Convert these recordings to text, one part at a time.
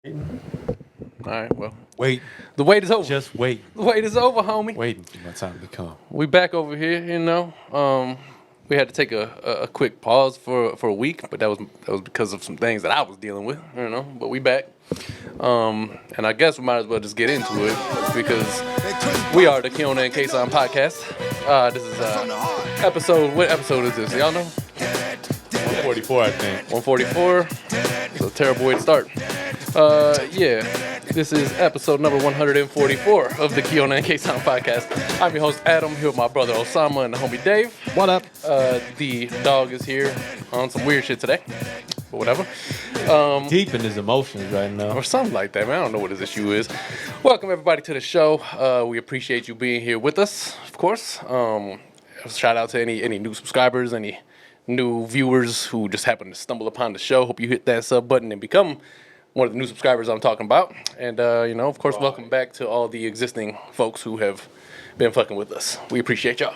All right, well. Wait. The wait is over. Just wait. The wait is over, homie. Waiting for my time to come. We back over here, you know. We had to take a quick pause for a week, but that was because of some things that I was dealing with, you know. But we back. And I guess we might as well just get into it because we are the Kiona and Kasson podcast. This is episode. What episode is this? Y'all know? 144, I think. 144. It's a terrible way to start. This is episode number 144 of the Kiona and Kasson podcast. I'm your host Adam, here with my brother Osama and the homie Dave. What up? The dog is here on some weird shit today, but whatever. Deep in his emotions right now. Or something like that, man. I don't know what his issue is. Welcome everybody to the show. We appreciate you being here with us, of course. Shout out to any new subscribers, any new viewers who just happen to stumble upon the show. Hope you hit that sub button and become one of the new subscribers I'm talking about. And, of course, welcome back to all the existing folks who have been fucking with us. We appreciate y'all.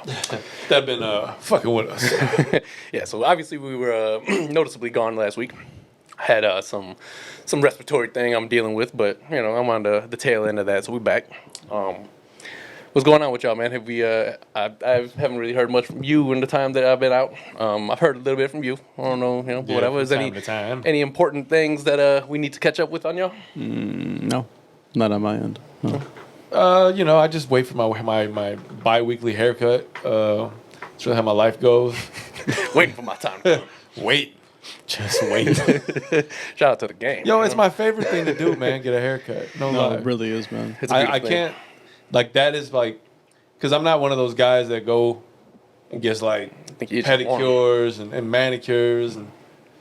That been fucking with us. Yeah, so obviously we were noticeably gone last week. Had some respiratory thing I'm dealing with, but, I'm on the tail end of that, so we back. What's going on with y'all, man? Have we? I haven't really heard much from you in the time that I've been out. I've heard a little bit from you. I don't know, whatever. Is any important things that we need to catch up with on y'all? No, not on my end. No. I just wait for my bi-weekly haircut. That's really how my life goes. Waiting for my time to come. Wait. Just wait. Shout out to the game. Yo, it's my favorite thing to do, man. Get a haircut. No lie. It really is, man. It's a beautiful I thing. can't. Like, that is like, because I'm not one of those guys that go and gets like pedicures and manicures. And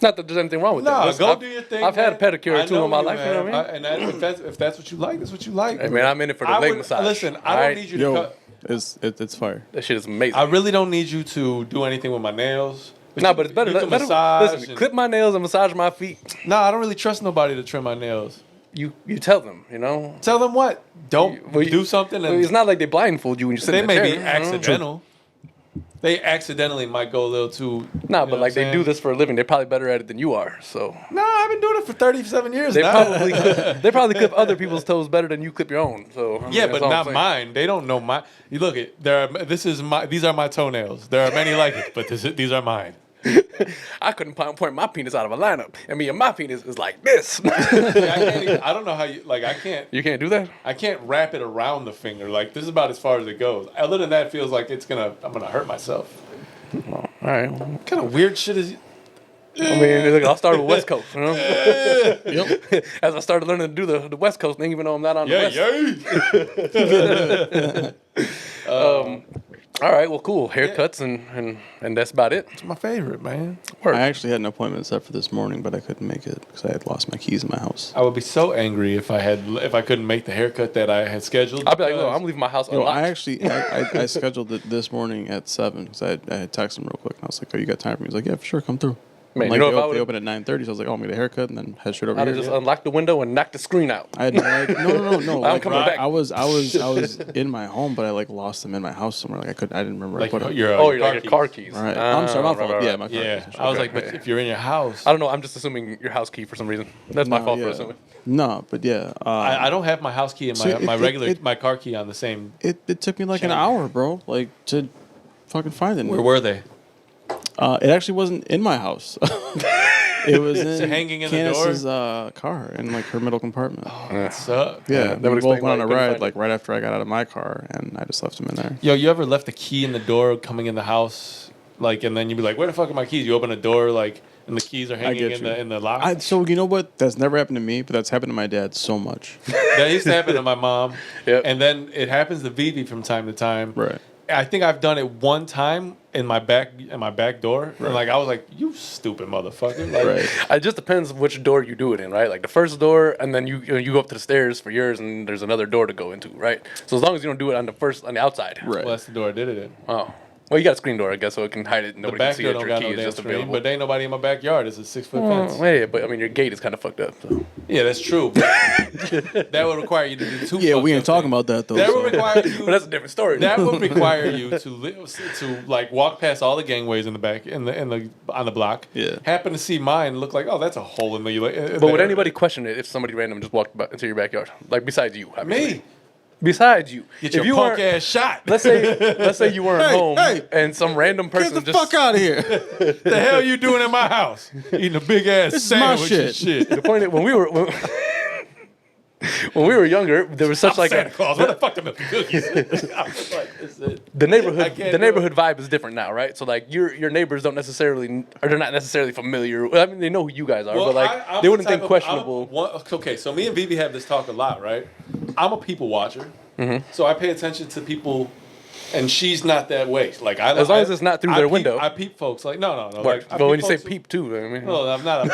not that there's anything wrong with that. Go do your thing. I've had a pedicure or two in my life. Man. You know what I mean? If that's what you like, that's what you like. Hey, man, I'm in it for the leg massage. Listen, I don't need you to cut. It's fire. That shit is amazing. I really don't need you to do anything with my nails. But it's better. You can massage. Listen, clip my nails and massage my feet. No, I don't really trust nobody to trim my nails. You tell them, Tell them what? Don't do something. And it's not like they blindfold you when you sit in the chair. They may be accidental. They accidentally might go a little too. Nah, but like they do this for a living. They're probably better at it than you are. So. Nah, I've been doing it for 37 years. They probably clip other people's toes better than you clip your own. So. Yeah, but not mine. They don't know my. You look at these are my toenails. There are many like it, but these are mine. I couldn't point my penis out of a lineup. I mean, my penis is like this. I don't know how you I can't. You can't do that. I can't wrap it around the finger. Like, this is about as far as it goes. Other than that, it feels like I'm gonna hurt myself. Oh, all right. What kind of weird shit is? I mean, look, I'll start with West Coast. Yep. As I started learning to do the West Coast thing, even though I'm not on the West. All right, well, cool. Haircuts and that's about it. It's my favorite, man. I actually had an appointment set for this morning, but I couldn't make it because I had lost my keys in my house. I would be so angry if I couldn't make the haircut that I had scheduled. I'd be like, no, I'm leaving my house unlocked. I scheduled it this morning at 7 because I had texted him real quick. And I was like, oh, you got time for me? He's like, yeah, for sure, come through. Man, like, they open at 9:30, so I was like, oh, I'm going to get a haircut and then head straight over I'd here. have just unlocked the window and knocked the screen out. I had no. I'm coming back. I was in my home, but I lost them in my house somewhere. Like I didn't remember. Like I put them. your car keys. Right. I'm sorry, my fault. Right. Yeah, my car Yeah. keys. I was like, but if you're in your house, I don't know. I'm just assuming your house key for some reason. That's my fault for assuming. No, but yeah. I don't have my house key and my car key on the same. It took me like an hour, bro. Like to fucking find it. Where were they? It actually wasn't in my house. It was hanging in Candace's the door? car in like her middle compartment. Oh, that sucks. Yeah, that would we both explain went on a why you ride couldn't like right after I got out of my car, and I just left them in there. Yo, you ever left the key in the door coming in the house, like, and then you'd be like, "Where the fuck are my keys?" You open the door, like, and the keys are hanging in the lock. So you know what? That's never happened to me, but that's happened to my dad so much. That used to happen to my mom. Yep. And then it happens to Vivi from time to time. Right. I think I've done it one time in my back door, right. and like I was like, "You stupid motherfucker!" Like, Right. It just depends which door you do it in, right? Like the first door, and then you go up to the stairs for yours, and there's another door to go into, right? So as long as you don't do it on the outside. Right. Well, that's the door I did it in. Oh. Well, you got a screen door, I guess, so it can hide it. The Nobody back can see door that don't your got key no is damn just screen, available. but there ain't nobody in my backyard. It's a 6-foot fence. Yeah, but I mean, your gate is kind of fucked up. So. Yeah, that's true. that would require you to do two. Yeah, we ain't fucked up talking about that though. That so. would require you. But that's a different story. That would require you to like walk past all the gangways in the back on the block. Yeah. Happen to see mine, look like, oh, that's a hole in the. But would anybody question it if somebody random just walked into your backyard? Like besides you, obviously. Me? Besides you, Get if your you punk weren't- ass shot. Let's say you weren't Hey, home hey. and some random person Get the just fuck out of here! The hell you doing in my house? Eating a big ass This is my sandwich and shit. shit. The point is, when we were younger, there was such I'm like Santa a Claus. What the fuck them cookies? I was like, this is it. the I neighborhood can't the do neighborhood vibe is different now, right? So like your neighbors don't necessarily or they're not necessarily familiar. I mean, they know who you guys are, but like I'm they the wouldn't type think of- questionable. Okay, so me and Vivi have this talk a lot, right? I'm a people watcher, Mm-hmm. so I pay attention to people, and she's not that way. Like As long as it's not through their window. I peep folks like no. But Like, I but when you peep say folks who- peep too, I mean, No, I'm not.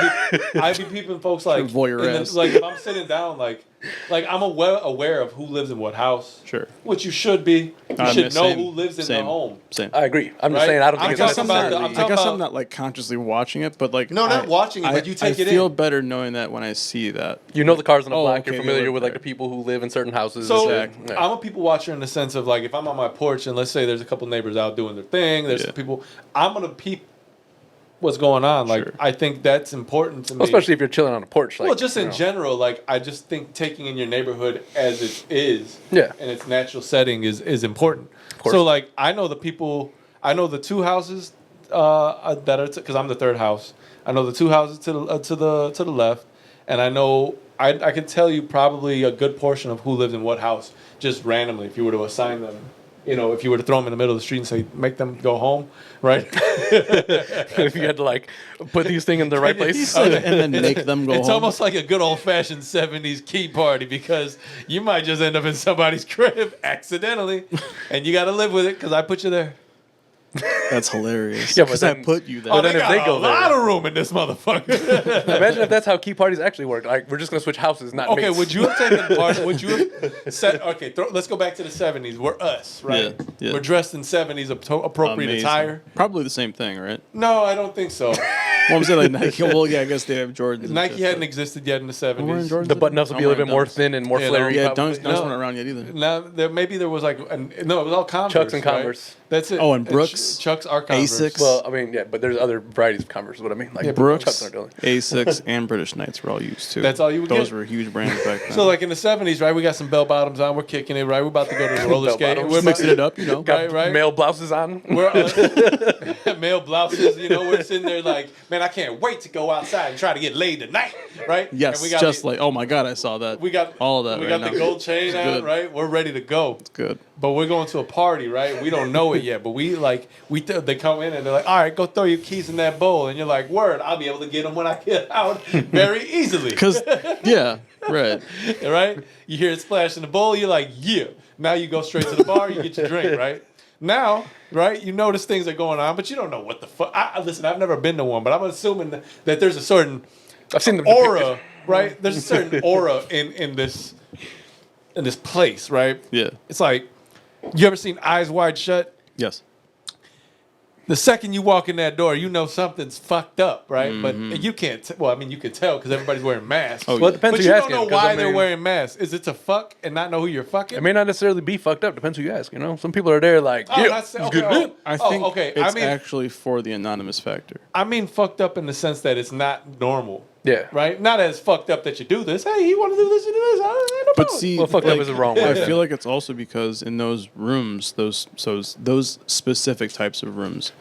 I be peeping folks like Voyeur in the- ass. like if I'm sitting down, like I'm aware of who lives in what house. Sure. Which you should be. You should know same, who lives in the same, home. Same. I agree. I'm just Right? saying I don't I'm think I it's guess, I'm talking not, about the- I'm I talking guess I'm about- not like consciously watching it, but like No, not watching it, but you take it I feel in. better knowing that when I see that. you know the cars on the Oh, block. okay, You're they familiar live with like there. the people who live in certain houses. So and shit. Yeah. I'm a people watcher in the sense of like if I'm on my porch and let's say there's a couple neighbors out doing their thing, there's Yeah. some people, I'm gonna peep what's going on. Like Sure. I think that's important to me. Well, especially if you're chilling on a porch. Like, well, just you in know. general, like I just think taking in your neighborhood as it is, Yeah. in its natural setting is important. course. So like I know the people, I know the two houses that are because I'm the third house. I know the two houses to the left, and I know I can tell you probably a good portion of who lives in what house just randomly if you were to assign them. You know, if you were to throw them in the middle of the street and say, make them go home, right? If you had to like put these things in the right place. and then make them go It's home. almost like a good old fashioned 70s key party because you might just end up in somebody's crib accidentally and you got to live with it because I put you there. That's hilarious. Yeah, but because I then- put you there. But then they if got they go a lot there- of room in this motherfucker. Imagine if that's how key parties actually work. Like we're just gonna switch houses, not Okay, mates. would you have taken part? Would you have said? Okay, let's go back to the 70s. We're us, right? Yeah, yeah. We're dressed in 70s appropriate Amazing. attire. Probably the same thing, right? No, I don't think so. Well, I'm saying like Nike. Well, yeah, I guess they have Jordans. and Nike shit, hadn't but- existed yet in the I'm wearing 70s. Jordans The button ups would I'm be a little bit wearing more Dunks. thin and more Yeah, no. flary. Yeah, probably. Dunks No. weren't around yet either. Now maybe there was like no, it was all Converse. Chucks and right? Converse. That's it. Oh, and Brooks? Chucks are Converse. Asics. Well, I mean, yeah, but there's other varieties of Converse. Is what I mean, like Brooks, Chucks aren't doing. Asics, and British Knights were all used too. That's all you would Those get? were huge brands back then. So like in the 70s, right? We got some bell bottoms on. We're kicking it, right? We're about to go to the roller Bell skate. bottoms. We're mixing it up, you know. Right, right. Male blouses on. We're male blouses, you know. We're sitting there like, man, I can't wait to go outside and try to get laid tonight, right? Yes, And we got just the, like, oh my god, I saw that. we got all of that. We right got the now. gold chain It's on, good. right? We're ready to go. Good. But we're going to a party, right? We don't know it yet, but they come in and they're like, all right, go throw your keys in that bowl, and you're like, word, I'll be able to get them when I get out very easily. Because yeah, right. Right? You hear it splash in the bowl, you're like, yeah. Now you go straight to the bar, you get your drink, right? Now, right, you notice things are going on, but you don't know what the fuck. Listen, I've never been to one, but I'm assuming that there's a certain I've seen them aura, right? There's a certain aura in this place, right? Yeah. It's like, you ever seen Eyes Wide Shut? Yes. The second you walk in that door, you know something's fucked up, right? Mm-hmm. But you can't. Well, I mean, you can tell because everybody's wearing masks. Oh, Well, it depends But who you you don't asking. know 'cause, why I they're mean, wearing masks. Is it to fuck and not know who you're fucking? It may not necessarily be fucked up. Depends who you ask. You know, some people are there like, Oh, yeah, not saying- it's okay, good. I think okay. it's I mean, actually for the anonymous factor. I mean, fucked up in the sense that it's not normal. Yeah. Right? Not as fucked up that you do this. Hey, you want to do this? You do this. Ain't no But problem. see, Well, fucked up is the wrong I word. feel like it's also because in those rooms, those specific types of rooms,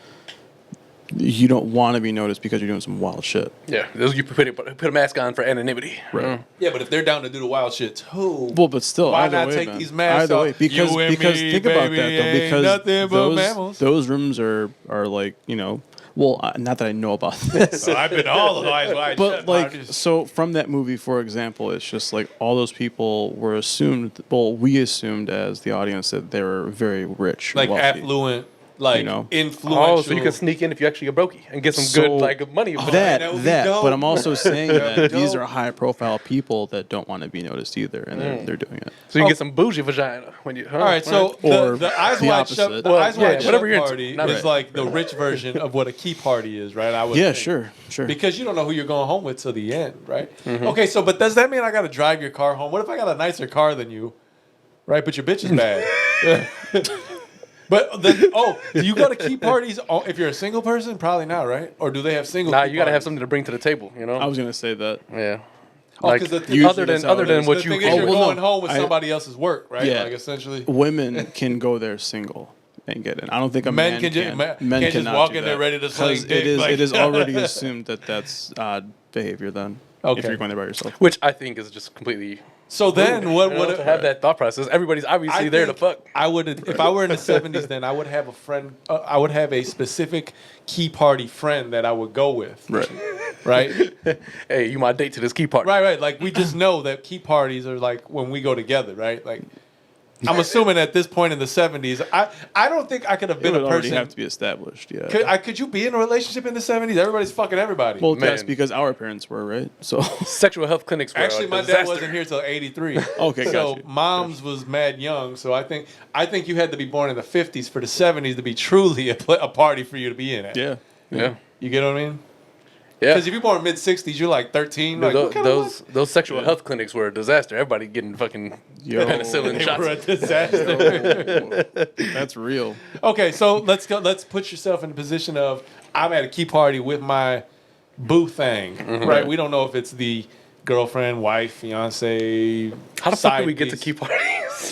you don't want to be noticed because you're doing some wild shit. Yeah, those you put a mask on for anonymity. Right. yeah, but if they're down to do the wild shit too, Well, but still, Why either not way, take man. these masks either off? way, because You and me, think about baby, that though, ain't because nothing but mammals. those rooms are like, you know, well, not that I know about this. so I've been all the Eyes Wide But Shut like, parties. so from that movie, for example, it's just like all those people were assumed. Well, we assumed as the audience that they were very rich, like wealthy. affluent. like You know? influential. Oh, so you can sneak in if you actually get brokey and get some So- good like money. that would be dope. But I'm also saying that these dope. are high-profile people that don't want to be noticed either, and they're doing it. So you can get some bougie vagina when you. All right, so Or the eyes the wide shut, opposite. the Well, eyes yeah, wide whatever shut you're into. party Not is right. like the rich version of what a key party is, right? I would Yeah, think. sure. Because you don't know who you're going home with till the end, right? Mm-hmm. Okay, so but does that mean I got to drive your car home? What if I got a nicer car than you, right? But your bitch is bad. But then, do you go to key parties if you're a single person? Probably not, right? Or do they have single? Nah, key you gotta have parties? something to bring to the table. You know. I was gonna say that. Yeah. Oh, Like 'cause the thing- Usually other that's than how other it than is. what the you. thing is you're well, going no, home with I- somebody else's work, right? Yeah. Like essentially. Women can go there single and get in. I don't think a Men man can ju- can. men Men can't just cannot walk do in there that. ready to sling 'Cause dick, it is. like- It is already assumed that that's odd behavior. Then, Okay. if you're going there by yourself. Which I think is just completely. So then, what You know, would to have that thought process? Everybody's obviously there to fuck. I would, if I were in the '70s, then I would have a friend. I would have a specific key party friend that I would go with. Right. Right. Hey, you my date to this key party. Right. Like we just know that key parties are like when we go together. Right. Like I'm assuming at this point in the '70s, I don't think I could have It been would a already person. have to be established. Yeah. Could you be in a relationship in the '70s? Everybody's fucking everybody. Well, Man. that's because our parents were right. So. Sexual health clinics were Actually, a my dad disaster. wasn't here till '83. Okay, so gotcha. mom's was mad young. So I think you had to be born in the '50s for the '70s to be truly a party for you to be in. At. Yeah. Yeah. You get what I mean? Yeah. Because if you're born mid '60s, you're like 13. Dude, Like, what kind of those sexual health clinics were a disaster. Everybody getting fucking Yo. penicillin they shots. were a disaster. That's real. Okay, so let's go. Let's put yourself in the position of I'm at a key party with my boo thing, right? We don't know if it's the girlfriend, wife, fiance. How the fuck side do we get to piece. key parties?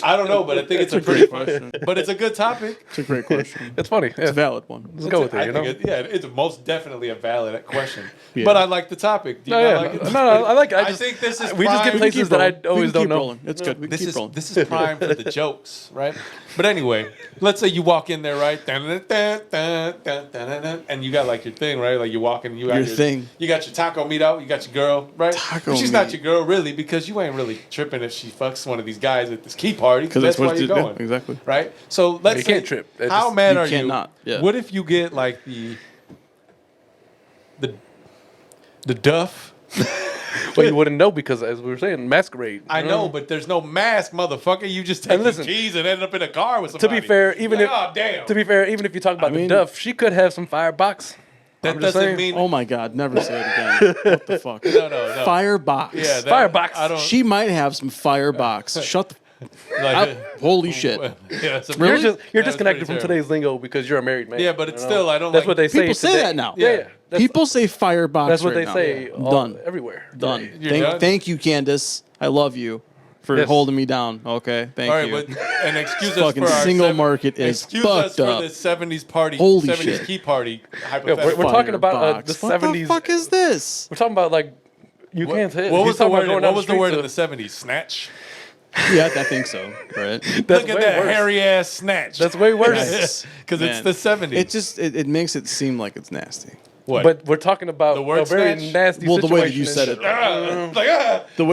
I don't know, but I think it's a It's a pretty great question. But it's a good topic. It's a great question. It's funny. Yeah. It's a valid one. Let's go with I it. You think know. it's most definitely a valid question. Yeah. But I like the topic. Do you No, not yeah, like it? no, I like it. I just think this is we just get prime- places that I always don't know. Rolling. It's good. We can This keep is rolling. this is prime for the jokes, right? But anyway, let's say you walk in there, right? And you got like your thing, right? Like you're walking, you got Your thing. You got your taco meat out. You got your girl, right? Taco But she's not meat. your girl, really, because you ain't really tripping if she fucks one of these guys at this key party. Because That's that's why what you're you going, do. Exactly. right? So let's You say, can't trip. That's how just- mad you are cannot, you? yeah. What if you get like the duff? Well, you wouldn't know because, as we were saying, masquerade. I you know, but there's no mask, motherfucker. You just take And these listen, keys and ended up in a car with To somebody. be fair, even Like, if oh damn, to be fair, even if you talk about the mean- duff, she could have some firebox. that I'm just doesn't saying. mean Oh my God! Never say it again. What the fuck? no. Firebox. Yeah, that, Firebox. I don't. She might have some firebox. Shut the. like, Holy shit. Yeah, it's a- Really? You're That was disconnected from pretty terrible. today's lingo because you're a married man. Yeah, but it's you know? still I don't. That's like, what they say. People say today. that now. Yeah, Yeah. yeah. That's, People say firebox. that's what right they now. say. All, Done. everywhere. Done. You're done? Thank you, Candace. I love you for Yes. holding me down. Okay. Thank All right, you. but and excuse us Fucking for our single market is excuse us fucked for up. the '70s party, Holy 70s shit. key party. Yeah, Hypothetical. we're talking about Firebox. the What 70s. the fuck is this? We're talking about like you can't say. What was the word? Going What was the word in the streets '70s? Snatch. Yeah, I think so. Right. That's Look at way that worse. hairy ass snatch. That's way worse. Nice. Because it's Man. the '70s. It just it makes it seem like it's nasty. what? But we're talking about The word a very snatch? nasty Well, the way that situation you and said shit. it. Like, ah. The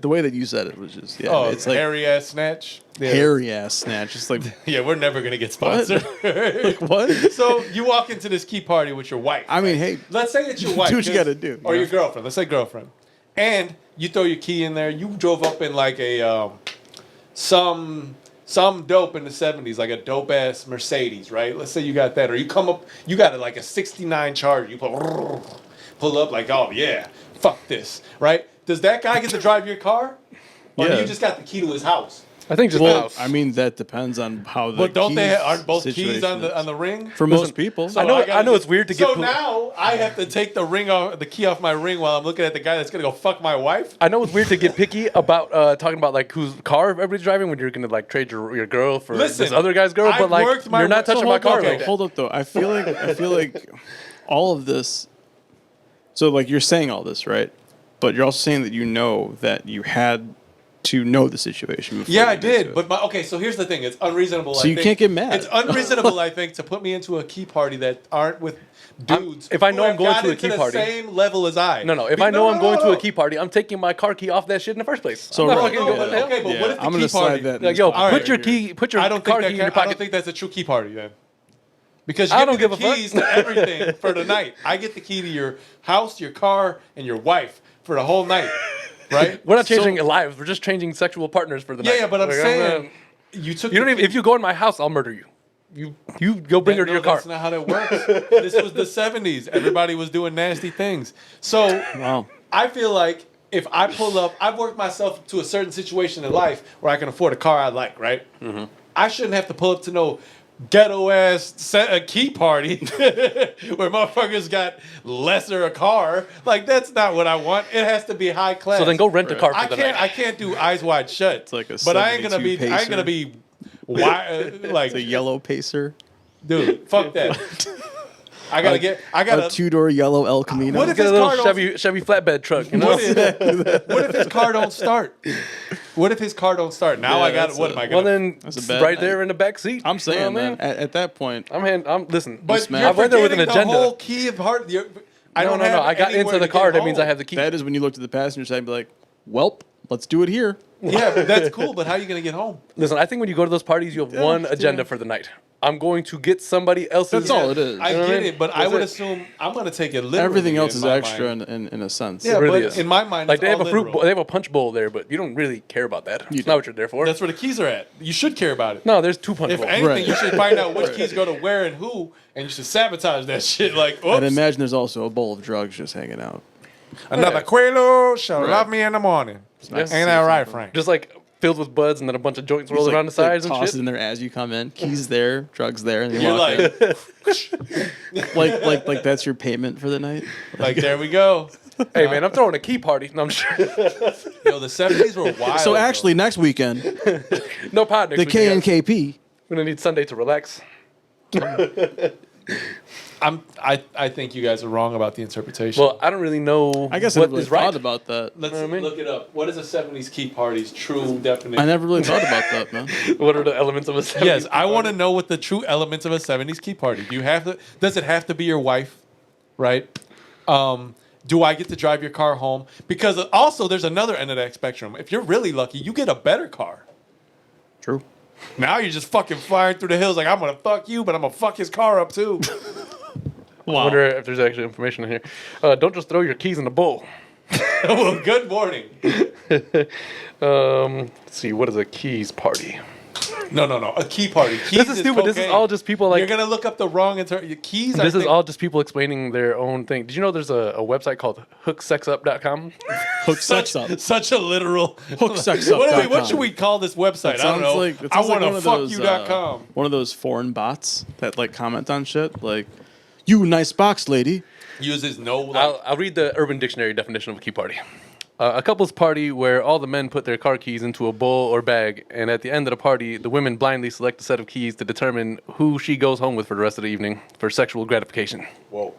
way that you said it was just Oh, it's like hairy ass snatch. Yeah. hairy ass snatch. It's like Yeah, we're never gonna get sponsored. what? So you walk into this key party with your wife. I mean, hey, Let's say it's your wife. do what you 'cause- gotta do, Or you your know? girlfriend. Let's say girlfriend. And you throw your key in there. You drove up in like a some dope in the '70s, like a dope ass Mercedes, right? Let's say you got that, or you come up, you got like a '69 Charger. You pull up like, oh yeah, fuck this, right? Does that guy get to drive your car, or do Yeah. you just got the key to his house? I think just the well, house. I mean that depends on how the But don't they keys aren't both keys situation on is. the ring? For most people. So I know- gotta I know it's weird to get So pol- now I have to take the key off my ring while I'm looking at the guy that's gonna go fuck my wife. I know it's weird to get picky about talking about like whose car everybody's driving when you're gonna like trade your girl for Listen, this other guy's girl, I've but like worked my you're not way- so touching my hold car on, like okay. that. Hold up though. I feel like all of this. So like you're saying all this, right? But you're also saying that you know that you had to know the situation. Before Yeah, you I did did. But okay, so here's the thing: it's unreasonable. So you can't get mad. It's unreasonable, I think, to put me into a key party that aren't with dudes. if I know who I'm have going got to a into key the party- same level as I. No, if I know I'm going to a key party, I'm taking my car key off that shit in the first place. So I'm not right. fucking No, going. but, okay, but what if the I'm key gonna slide party? that. in Like, this yo, pocket put your right here. key, put your I don't car think key in your I don't pocket. think that's a true key party then. Because you I give don't me give the a fuck. keys to everything for the night. I get the key to your house, your car, and your wife for the whole night, right? We're not changing lives. We're just changing sexual partners for the night. Yeah, but I'm Like, saying you took. you don't the even. key- If you go in my house, I'll murder you. You go bring her to No, your car. That's not how that works. This was the 70s. Everybody was doing nasty things. So Wow. I feel like if I pull up, I've worked myself to a certain situation in life where I can afford a car I like, right? Mm-hmm. I shouldn't have to pull up to no ghetto ass key party where motherfuckers got lesser a car. Like that's not what I want. It has to be high class. So then go rent a car for I the can't. night. I can't do eyes wide shut. It's like a but I ain't gonna be. 72 I ain't gonna be. Like It's a yellow Pacer. dude, fuck that. I gotta get. I A gotta. 2-door yellow El Camino. What if Get a his little car don't? Chevy flatbed truck. You know. What if his car don't start? What if his car don't start? Now Yeah, I got. that's What a- am I Well gonna? then, That's a it's bad right night. there in the back seat. I'm saying You know what I that mean? at that point. I'm listen. but I you're went there with an forgetting the agenda. whole key of heart. I No, don't no, have no. I got anywhere into the to car. get That means I home. have the key. That is when you look to the passenger side and be like, "Welp, let's do it here." Yeah, but that's cool. But how are you gonna get home? Listen, I think when you go to those parties, you have one agenda for the night. I'm going to get somebody else's. That's all it is. I You know what get I mean? it, but I That's would it. assume I'm gonna take it literally. Everything else in is my extra mind. in a sense. Yeah, It really but is. in my mind, Like it's they have all a fruit, literal. they have a punch bowl there, but you don't really care about that. It's don't. not what you're there for. That's where the keys are at. You should care about it. No, there's 2 punch If bowls. anything, Right. you should find out which keys go to where and who, and you should sabotage that shit. Like, I'd oops, imagine there's also a bowl of drugs just hanging out. another Yeah. Quaalude shall Right. love me in the morning. Yes. Ain't that right, Frank? Just like filled with buds and then a bunch of joints rolling Just, around the sides and toss shit. it in there as you come in. Keys there, drugs there, and you You're walk like, in. like that's your payment for the night. like there we go. Hey man, I'm throwing a key party. No, I'm sure. Yo, the 70s were wild. So actually, next weekend, No pod next the week. you guys. KNKP. We're gonna need Sunday to relax. I think you guys are wrong about the interpretation. Well, I don't really know. I guess I what never really is right. thought about that. Let's know what I mean? look it up. What is a 70s key party's true definition? I never really thought about that, man. What are the elements of a 70s Yes, key I want to party? know what the true elements of a 70s key party. Do you have to? Does it have to be your wife? Right? Do I get to drive your car home? Because also there's another end of that spectrum. If you're really lucky, you get a better car. True. Now you're just fucking flying through the hills like I'm gonna fuck you, but I'm gonna fuck his car up too. I wonder if there's actually information in here. Don't just throw your keys in the bowl. Well, good morning. Let's see, what is a keys party? No. A key party. Keys This is stupid. This is cocaine. all just people like. You're gonna look up the wrong your keys. This is all just people explaining their own thing. Did you know there's a website called hooksexup.com? Hook sex up. Such a literal Hooksexup.com. What should we call this website? I don't know. It I sounds want one to of fuck those, you.com. one of those foreign bots that like comment on shit like, "You nice box lady." Uses no. Like, I'll read the Urban Dictionary definition of a key party. A couple's party where all the men put their car keys into a bowl or bag, and at the end of the party, the women blindly select a set of keys to determine who she goes home with for the rest of the evening for sexual gratification. whoa.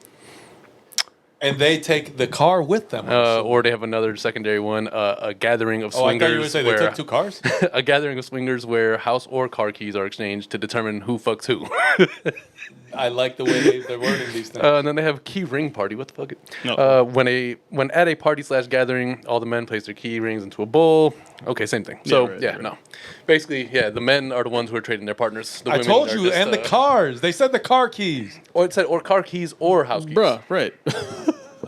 And they take the car with them. Or they have another secondary one, a gathering of I thought you were swingers going to say they where took 2 cars. a gathering of swingers where house or car keys are exchanged to determine who fucks who. I like the way they're wording these things. And then they have key ring party. What the fuck? No. When at a party / gathering, all the men place their key rings into a bowl. Okay, same thing. So right. no, basically, yeah, the men are the ones who are trading their partners. The I women told are you, just, and the cars. They said the car keys. or it said or car keys or house keys. Bruh, right.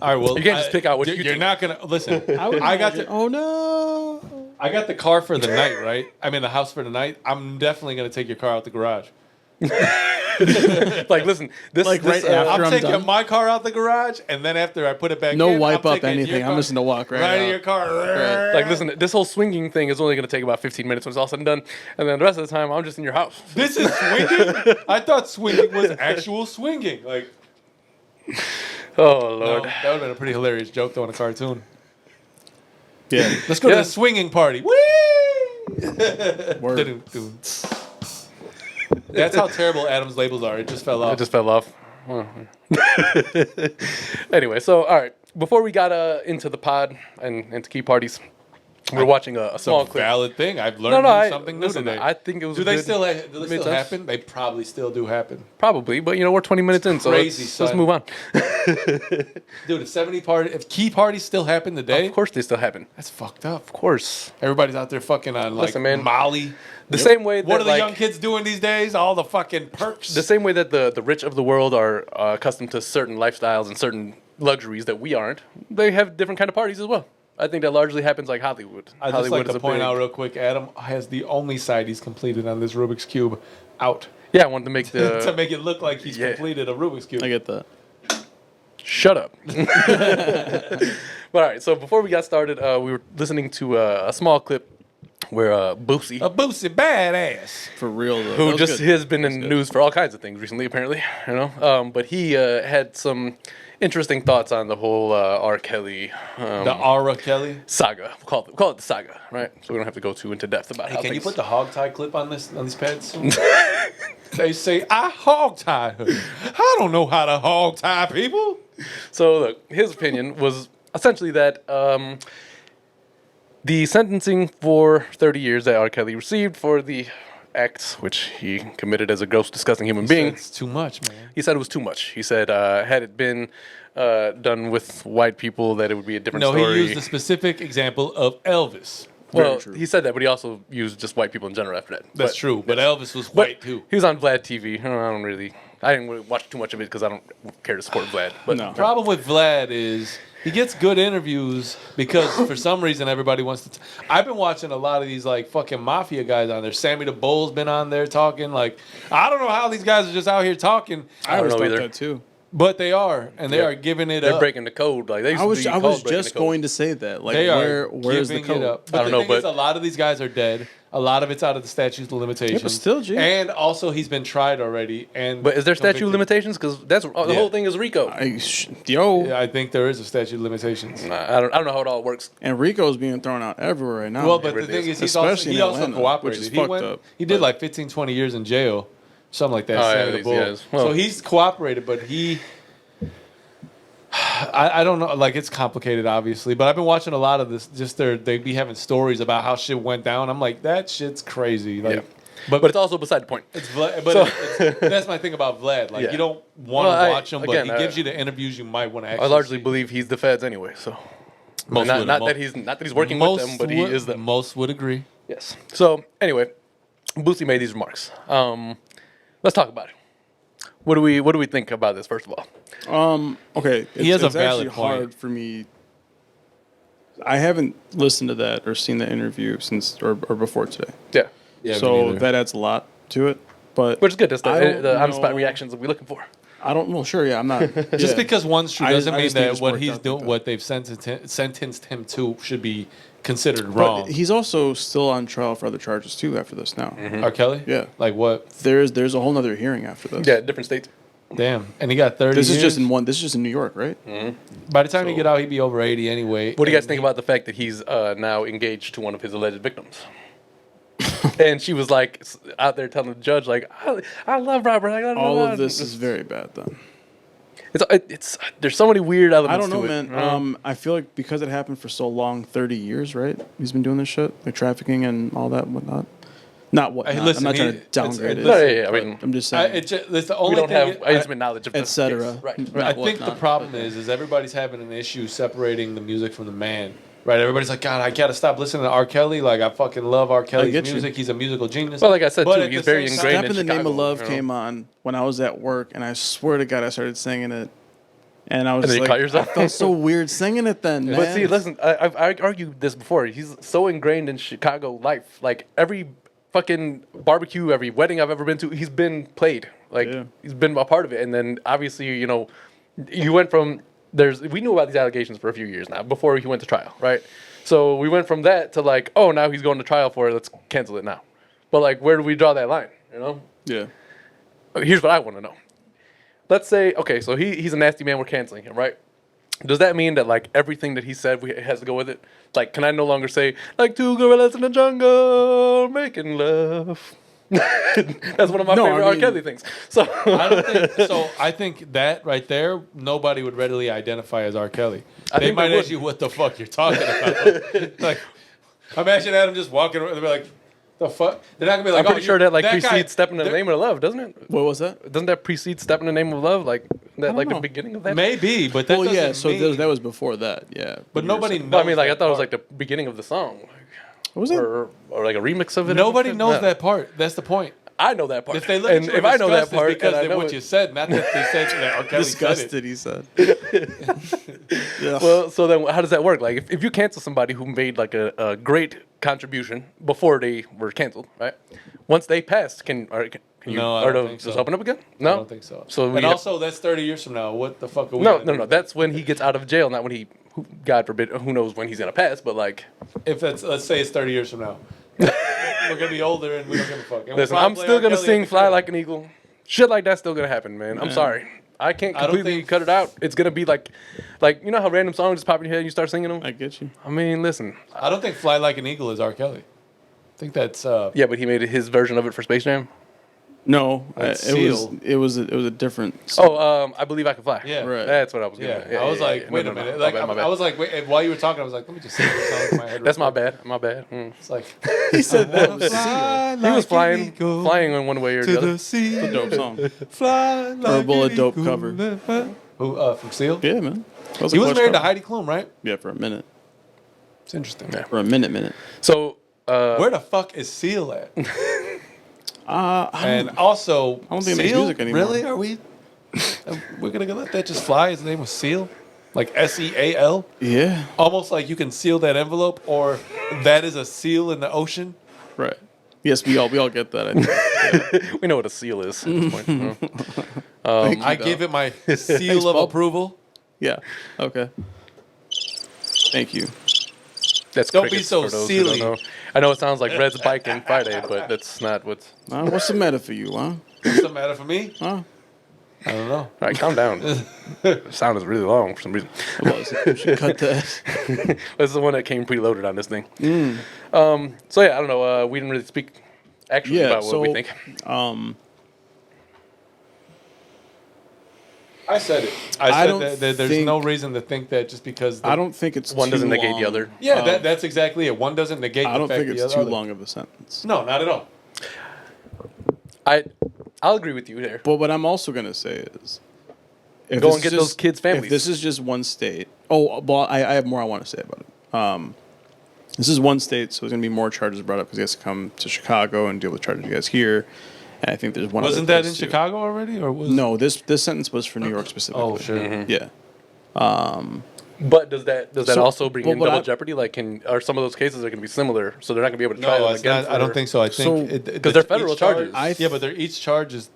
All right, well, You can't just pick out what you You're think. not gonna listen. I got the Oh no. I got the car for the night, right? I mean the house for the night. I'm definitely gonna take your car out the garage. Like, listen, this Like, this, right after I'm I'm taking done? my car out the garage, and then after I put it back No in, wipe I'm up taking your anything. I'm car just gonna walk right in out. your car. Like, listen, this whole swinging thing is only going to take about 15 minutes when it's all said and done, and then the rest of the time, I'm just in your house. This is swinging. I thought swinging was actual swinging. Like, Oh no, lord. that would have been a pretty hilarious joke though in a cartoon. Yeah. Let's go to Yeah. the swinging party. Whee! Word. Doo-doo-doo. That's how terrible Adam's labels are. It just fell It off. just fell off. Anyway, so all right, before we got into the pod and into key parties, We're watching a It's small a clip. valid thing. I've learned something new listen, today. I think it was. do a they good- still made sense. happen? They probably still do happen. Probably, but we're 20 minutes in, so crazy, let's son. move on. Dude, if key parties still happen today, Of course, they still happen. that's fucked up. Of course, Everybody's out there fucking on like Listen, man. Molly. the same way that What are the like, young kids doing these days? All the fucking perks. the same way that the rich of the world are accustomed to certain lifestyles and certain luxuries that we aren't. They have different kind of parties as well. I think that largely happens like Hollywood. I just Hollywood like to point out real quick, Adam has the only side he's completed on this Rubik's Cube out. Yeah, I wanted to make To the. make it look like he's Yeah. completed a Rubik's Cube. I get that. Shut up. But all right, so before we got started, we were listening to a small clip where Boosie, A Boosie badass. For real though. who That was just good. has been in the news for all kinds of things recently, apparently, but he had some interesting thoughts on the whole R. Kelly The Aura Kelly. saga. We'll call it the saga, right? So we don't have to go too into depth about how Can you things- put the hog tie clip on these pads? They say I hog tie her. I don't know how to hog tie people. So look, his opinion was essentially that the sentencing for 30 years that R. Kelly received for the acts which he committed as a gross, disgusting human being, It's too much, man. he said it was too much. He said had it been done with white people, that it would be a different No, story. he used the specific example of Elvis. well, true. he said that, but he also used just white people in general after that. That's But- true, but Elvis was But white too. he was on Vlad TV. I didn't really watch too much of it because I don't care to support Vlad. But No. Problem with Vlad is he gets good interviews because for some reason everybody wants to. I've been watching a lot of these like fucking mafia guys on there. Sammy the Bull's been on there talking. Like I don't know how these guys are just out here talking, don't I always know thought either. that too. but they are, and they Yeah. are giving it they're up. breaking the code. Like they used I was to be I called was breaking just the code. going to say that. Like They are where's the giving code? it up. I But don't the know, thing is, but- a lot of these guys are dead. A lot of it's out of the statute of limitations. still, G. And also, he's been tried already. And But is there statute of convicted. limitations? Because that's the Yeah. whole thing is RICO. Yo. Yeah, I think there is a statute of limitations. Nah, I don't know how it all works. And Rico's being thrown out everywhere right now. Well, but the Everything thing is. is, Especially he in also Atlanta, cooperated. which is he fucked went, up, he did but- like 15, 20 years in jail, something like that. Oh, yeah, Sammy the these Bull. guys. Well- So he's cooperated, but he, I don't know. Like it's complicated, obviously. But I've been watching a lot of this. Just they be having stories about how shit went down. I'm like, that shit's crazy. Like, Yeah. but But it's also beside the point. it's Vlad, but So- that's my thing about Vlad. Like Yeah. you don't want to Well, I- watch him, but again, he gives you the interviews you might want to. I largely believe he's the feds anyway. So Most not, would- not mo- that he's working with them, but he would, is them. Most would agree. Yes. So anyway, Boosie made these remarks. Let's talk about it. What do we think about this first of all? Okay, He has a it's valid actually point. hard for me. I haven't listened to that or seen that interview since or before today. Yeah. Yeah, me So neither. that adds a lot to it. But Which is good. That's I don't the on the spot know- reactions that we're looking for. I don't. Well, sure, yeah, I'm not. Just yeah. because one's true I doesn't just mean think that it's what worked he's out doing, like what they've sentenced him to, should be considered But wrong. he's also still on trial for other charges too after this now. R. Kelly, Yeah. like what? There's a whole nother hearing after this. Yeah, different states. Damn, and he got 30. This is years? just in one. This is just in New York, right? By the time he so- get out, he'd be over 80 anyway. What do you guys And think he- about the fact that he's now engaged to one of his alleged victims? And she was like out there telling the judge, like, I love Robert. Like, All of this is very bad. Then it's there's so many weird elements. I don't know, to it. man. I feel like because it happened for so long, 30 years, right? He's been doing this shit, like trafficking and all that, and whatnot. Not what. Hey, listen, I'm not trying he- to downgrade it's- it. No, yeah. I mean, I'm just I, saying. it's the we only don't thing. have intimate knowledge of the etc. case. Right. I think the problem is everybody's having an issue separating the music from the man. Right? Everybody's like, God, I gotta stop listening to R. Kelly. Like, I fucking love R. Kelly's get you. music. He's a musical genius. Well, like I said But too, at he's the very same ingrained Step in in the Name Chicago, of Love you know? came on when I was at work, and I swear to God, I started singing it, and I was And then you like, caught yourself? I felt so weird singing it then. But man. see, listen, I've argued this before. He's so ingrained in Chicago life. Like every fucking barbecue, every wedding I've ever been to, he's been played. Like Yeah. he's been a part of it. And then obviously, you went from we knew about these allegations for a few years now before he went to trial, right? So we went from that to like, oh, now he's going to trial for it. Let's cancel it now. But like, where do we draw that line? Yeah. Here's what I want to know. Let's say, okay, so he's a nasty man. We're canceling him, right? Does that mean that like everything that he said has to go with it? Like, can I no longer say like two gorillas in the jungle making love? That's one of my No, favorite I R. mean- Kelly things. So I don't think so. I think that right there, nobody would readily identify as R. Kelly. I They think they might would. ask you what the fuck you're talking about. Like, Imagine Adam just walking around. They'll be like, the fuck? They're not gonna be like, I'm pretty sure that like guy- precedes stepping in the they're- name of love, doesn't it? What was that? Doesn't that precede stepping in the name of love? Like that, like the know. beginning of that. Maybe, but that Well, doesn't yeah. So mean. that was before that. Yeah. but nobody knows. But I mean, like I that thought it was part. like the beginning of the song, Was it? or like a remix of it. or Nobody something. knows No. that part. That's the point. I know that part. If they look and at you if I know that disgust, part, it's because and I of know what it- you said, not that they said that R. Kelly Disgusted, said it. he said. Yeah. Well, so then how does that work? Like, if you cancel somebody who made like a great contribution before they were canceled, right? Once they passed, can you No, I or don't to think just so. open up again? No, I don't think so. So and also, that's 30 years from now. What the fuck are we? no, gonna no, do no. with that? That's when he gets out of jail, not when he, God forbid, who knows when he's gonna pass. But like, If it's, let's say it's 30 years from now. We're gonna be older and we don't give a fuck. And we'll listen, probably I'm play still R. gonna Kelly sing at the "Fly crib. Like an Eagle." Shit like that's still gonna happen, man. I'm sorry. I can't I don't completely think- cut it out. It's gonna be like you know how random songs just pop in your head and you start singing them. I get you. I mean, listen. I don't think "Fly Like an Eagle" is R. Kelly. I think that's Yeah, but he made his version of it for Space Jam. No, That's it was Seal. it was a different. Oh, I Believe I Can Fly. Yeah. Right. That's what I was yeah. getting at. I was like, yeah. wait No, a no, no. minute. My Like bad, my I bad. was like, wait. And while you were talking, I was like, let me just sing this song in my head. That's real my quick. bad. My bad. It's like He said that was He was flying in one way or the other. sea. a dope song. Fly like Verbal an a dope eagle. cover. Who from Seal? Yeah, man. That a He was clutch married to cover. Heidi Klum, right? Yeah, for a minute. It's interesting. Yeah. For a minute. So, Where the fuck is Seal at? I And also, don't think it makes Seal? music anymore. Really? Are we? We're gonna let that just fly? His name was Seal, like SEAL. yeah. Almost like you can seal that envelope, or that is a seal in the ocean. Right. Yes, we all get that. I think. we know what a seal is at this point. Thank you, I though. give it my seal of Bob. approval. Yeah. Okay. Thank you. That's Don't be crickets so for those who don't sealy. know. I know it sounds like Red's biking Friday, but that's not what's. What's the matter for you, huh? What's the matter for me? Huh? I don't know. All right, calm down. The sound is really long for some reason. We should cut that. This is the one that came preloaded on this thing. Mm. So yeah, I don't know. We didn't really speak actually Yeah, about what we so- think. I said it. I I said don't that there's think- no reason to think that just because. I don't think it's One too doesn't negate the long. other. Yeah, that's exactly it. One doesn't negate I the don't fact think the it's other. too long of a sentence. No, not at all. I'll agree with you there. But what I'm also gonna say is, if Go this and get is those kids' families. If this is just one state, well, I have more I want to say about it. This is one state, so there's gonna be more charges brought up because he has to come to Chicago and deal with charges you guys here. And I think there's one. Wasn't other that in place, too. Chicago already, or was? No, this sentence was for New York specifically. Oh, sure. Yeah. But does that So- also bring but in what double I- jeopardy? Like, are some of those cases are going to be similar, so they're not going to be able to try No, them it's again? not, I don't think so. I think So- Because they're federal charges. Yeah, but each charge is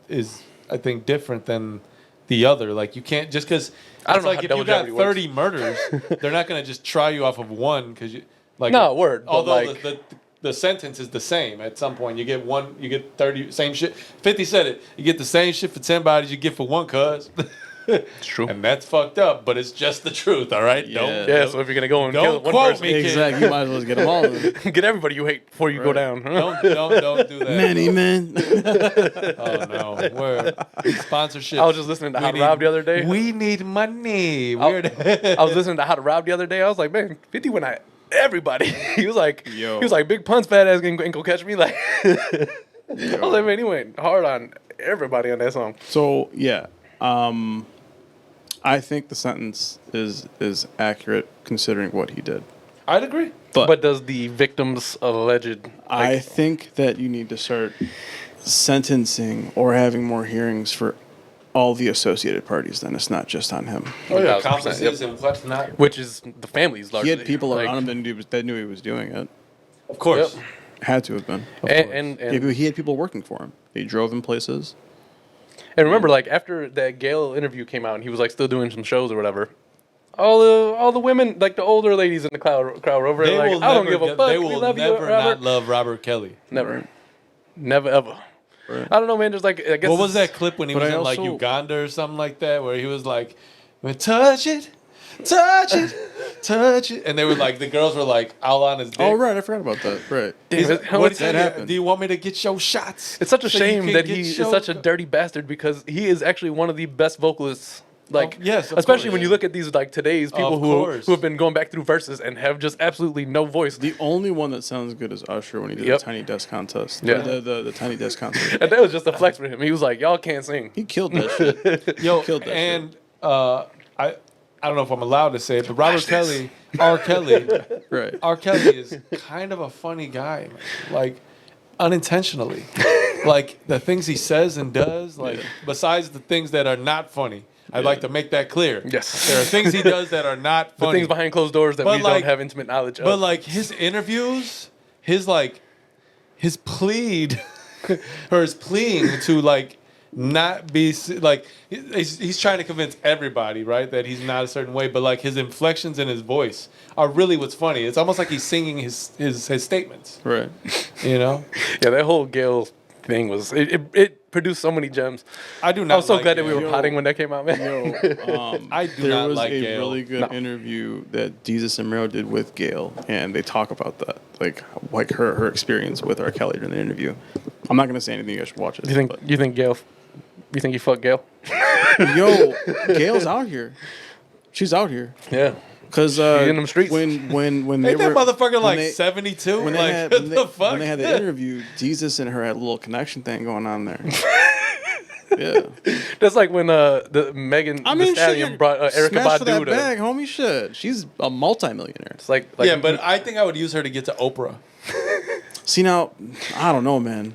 I think different than the other. Like you can't just because I don't know like how if double you got jeopardy works. 30 murders, they're not going to just try you off of one because you like No, word, but Although like- the sentence is the same at some point. You get one, you get 30 same shit. 50 said it. You get the same shit for 10 bodies you get for one cuz. It's true. And that's fucked up, but it's just the truth, all right? Yeah. Yeah, so if you're going to go and Don't kill one quote person, me. Kid. Exactly. You might as well just get them all. Then. get everybody you hate before you go down. Don't do that. Many men. Oh no, word. Sponsorship. I was just listening to How to Rob the other day. We need money. I Weird. I was listening to How to Rob the other day. I was like, man, 50 went at everybody. he was like, Yo. big puns, fat ass ain't gonna catch me. Like, I was like, man, he went hard on everybody on that song. So yeah, I think the sentence is accurate considering what he did. I'd agree. But does the victim's alleged? I think that you need to start sentencing or having more hearings for all the associated parties. Then it's not just on him. Oh yeah, 1000%, accomplices and whatnot. Which is the family's He largely. had people like, around him that knew he was doing it. Of course. Yep. Had to have been. And He had people working for him. They drove him places. And remember, like after that Gale interview came out, and he was like still doing some shows or whatever. All the women, like the older ladies in the crowd were over there, like, I don't give a fuck. They we will love you, never Robert. not love Robert Kelly. Never, never ever. Right. I don't know, man. Just like I guess. What was that clip when he But was I in like also- Uganda or something like that, where he was like, touch it, touch it, touch it, and they were like, the girls were like all on his dick. Oh right, I forgot about that. Right. He's- Damn, how what did he said, that happen? Do you want me to get your shots? It's such a so you shame can that get he is your- such a dirty bastard because he is actually one of the best vocalists Like, yes, of especially course. when you look at these like today's people Of who course. have been going back through verses and have just absolutely no voice. The only one that sounds good is Usher when he did Yep. the Tiny Desk contest. Yeah. Or the Tiny Desk contest. And that was just a flex for him. He was like, "Y'all can't sing." He killed that shit. Yo, Killed that and I don't know if I'm allowed to say it, but Robert Kelly, R. Kelly, Right. R. Kelly is kind of a funny guy, man. Like unintentionally, like the things he says and does. Like besides the things that are not funny, I'd like to make that clear. Yes. there are things he does that are not The funny. things behind closed doors that But we like- don't have intimate knowledge of. But like his interviews, his plead or his pleading to like not be like he's trying to convince everybody, right, that he's not a certain way, but like his inflections in his voice are really what's funny. It's almost like he's singing his statements, Right. you know? yeah, that whole Gail thing was it produced so many gems. I do I not was so like glad that we Gayle. were potting when that came out, man. I do There not was like a Gayle. really good interview that Jesus and Mero did with Gail, and they talk about that, like her experience with R. Kelly during the interview. I'm not gonna say anything. You guys should watch it. You think Gail? You think you fuck Gail? Yo, Gail's out here. She's out here. Yeah. Cause in them streets. when they Ain't that were motherfucker when like they- 72? when they Like had what when the they, fuck? when they had the interview, Jesus and her had a little connection thing going on there. Yeah, That's like when the Megan I Thee mean, Stallion shit, brought Erica smash for that Badu to. bag, homie. Shit, she's a multimillionaire. It's like Yeah, but I think I would use her to get to Oprah. See now, I don't know, man.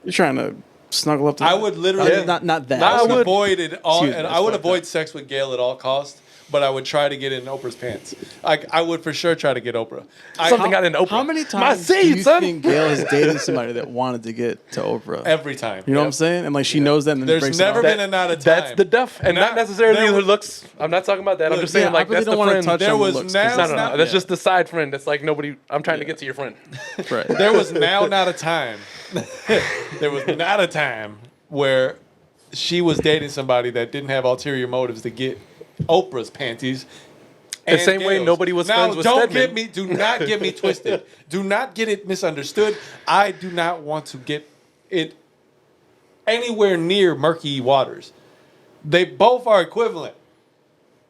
You're trying to snuggle up to. I would literally not that. I would would- avoid it all, Excuse me, and that's I would fucked avoid up. sex with Gail at all costs. But I would try to get in Oprah's pants. I would for sure try to get Oprah. Something got into Oprah. How many My times do seed, you son. think Gail has dated somebody that wanted to get to Oprah? Every time. You know what Yep. I'm saying? And like she knows that, and then There's breaks never it off. been a not a time. That's the duff, and not necessarily there her was- looks. I'm not talking about that. I'm Look, just saying yeah, like I really that's the don't wanna friend. touch There on the was looks, now- 'cause No, no, no. That's yeah. just the side friend. That's like nobody. I'm trying to get to your friend. Right. There was now not a time. There was not a time where she was dating somebody that didn't have ulterior motives to get Oprah's panties. The same way Gail's. nobody was now, friends with don't Stedman. get me. Do not get me twisted. Do not get it misunderstood. I do not want to get it anywhere near murky waters. They both are equivalent.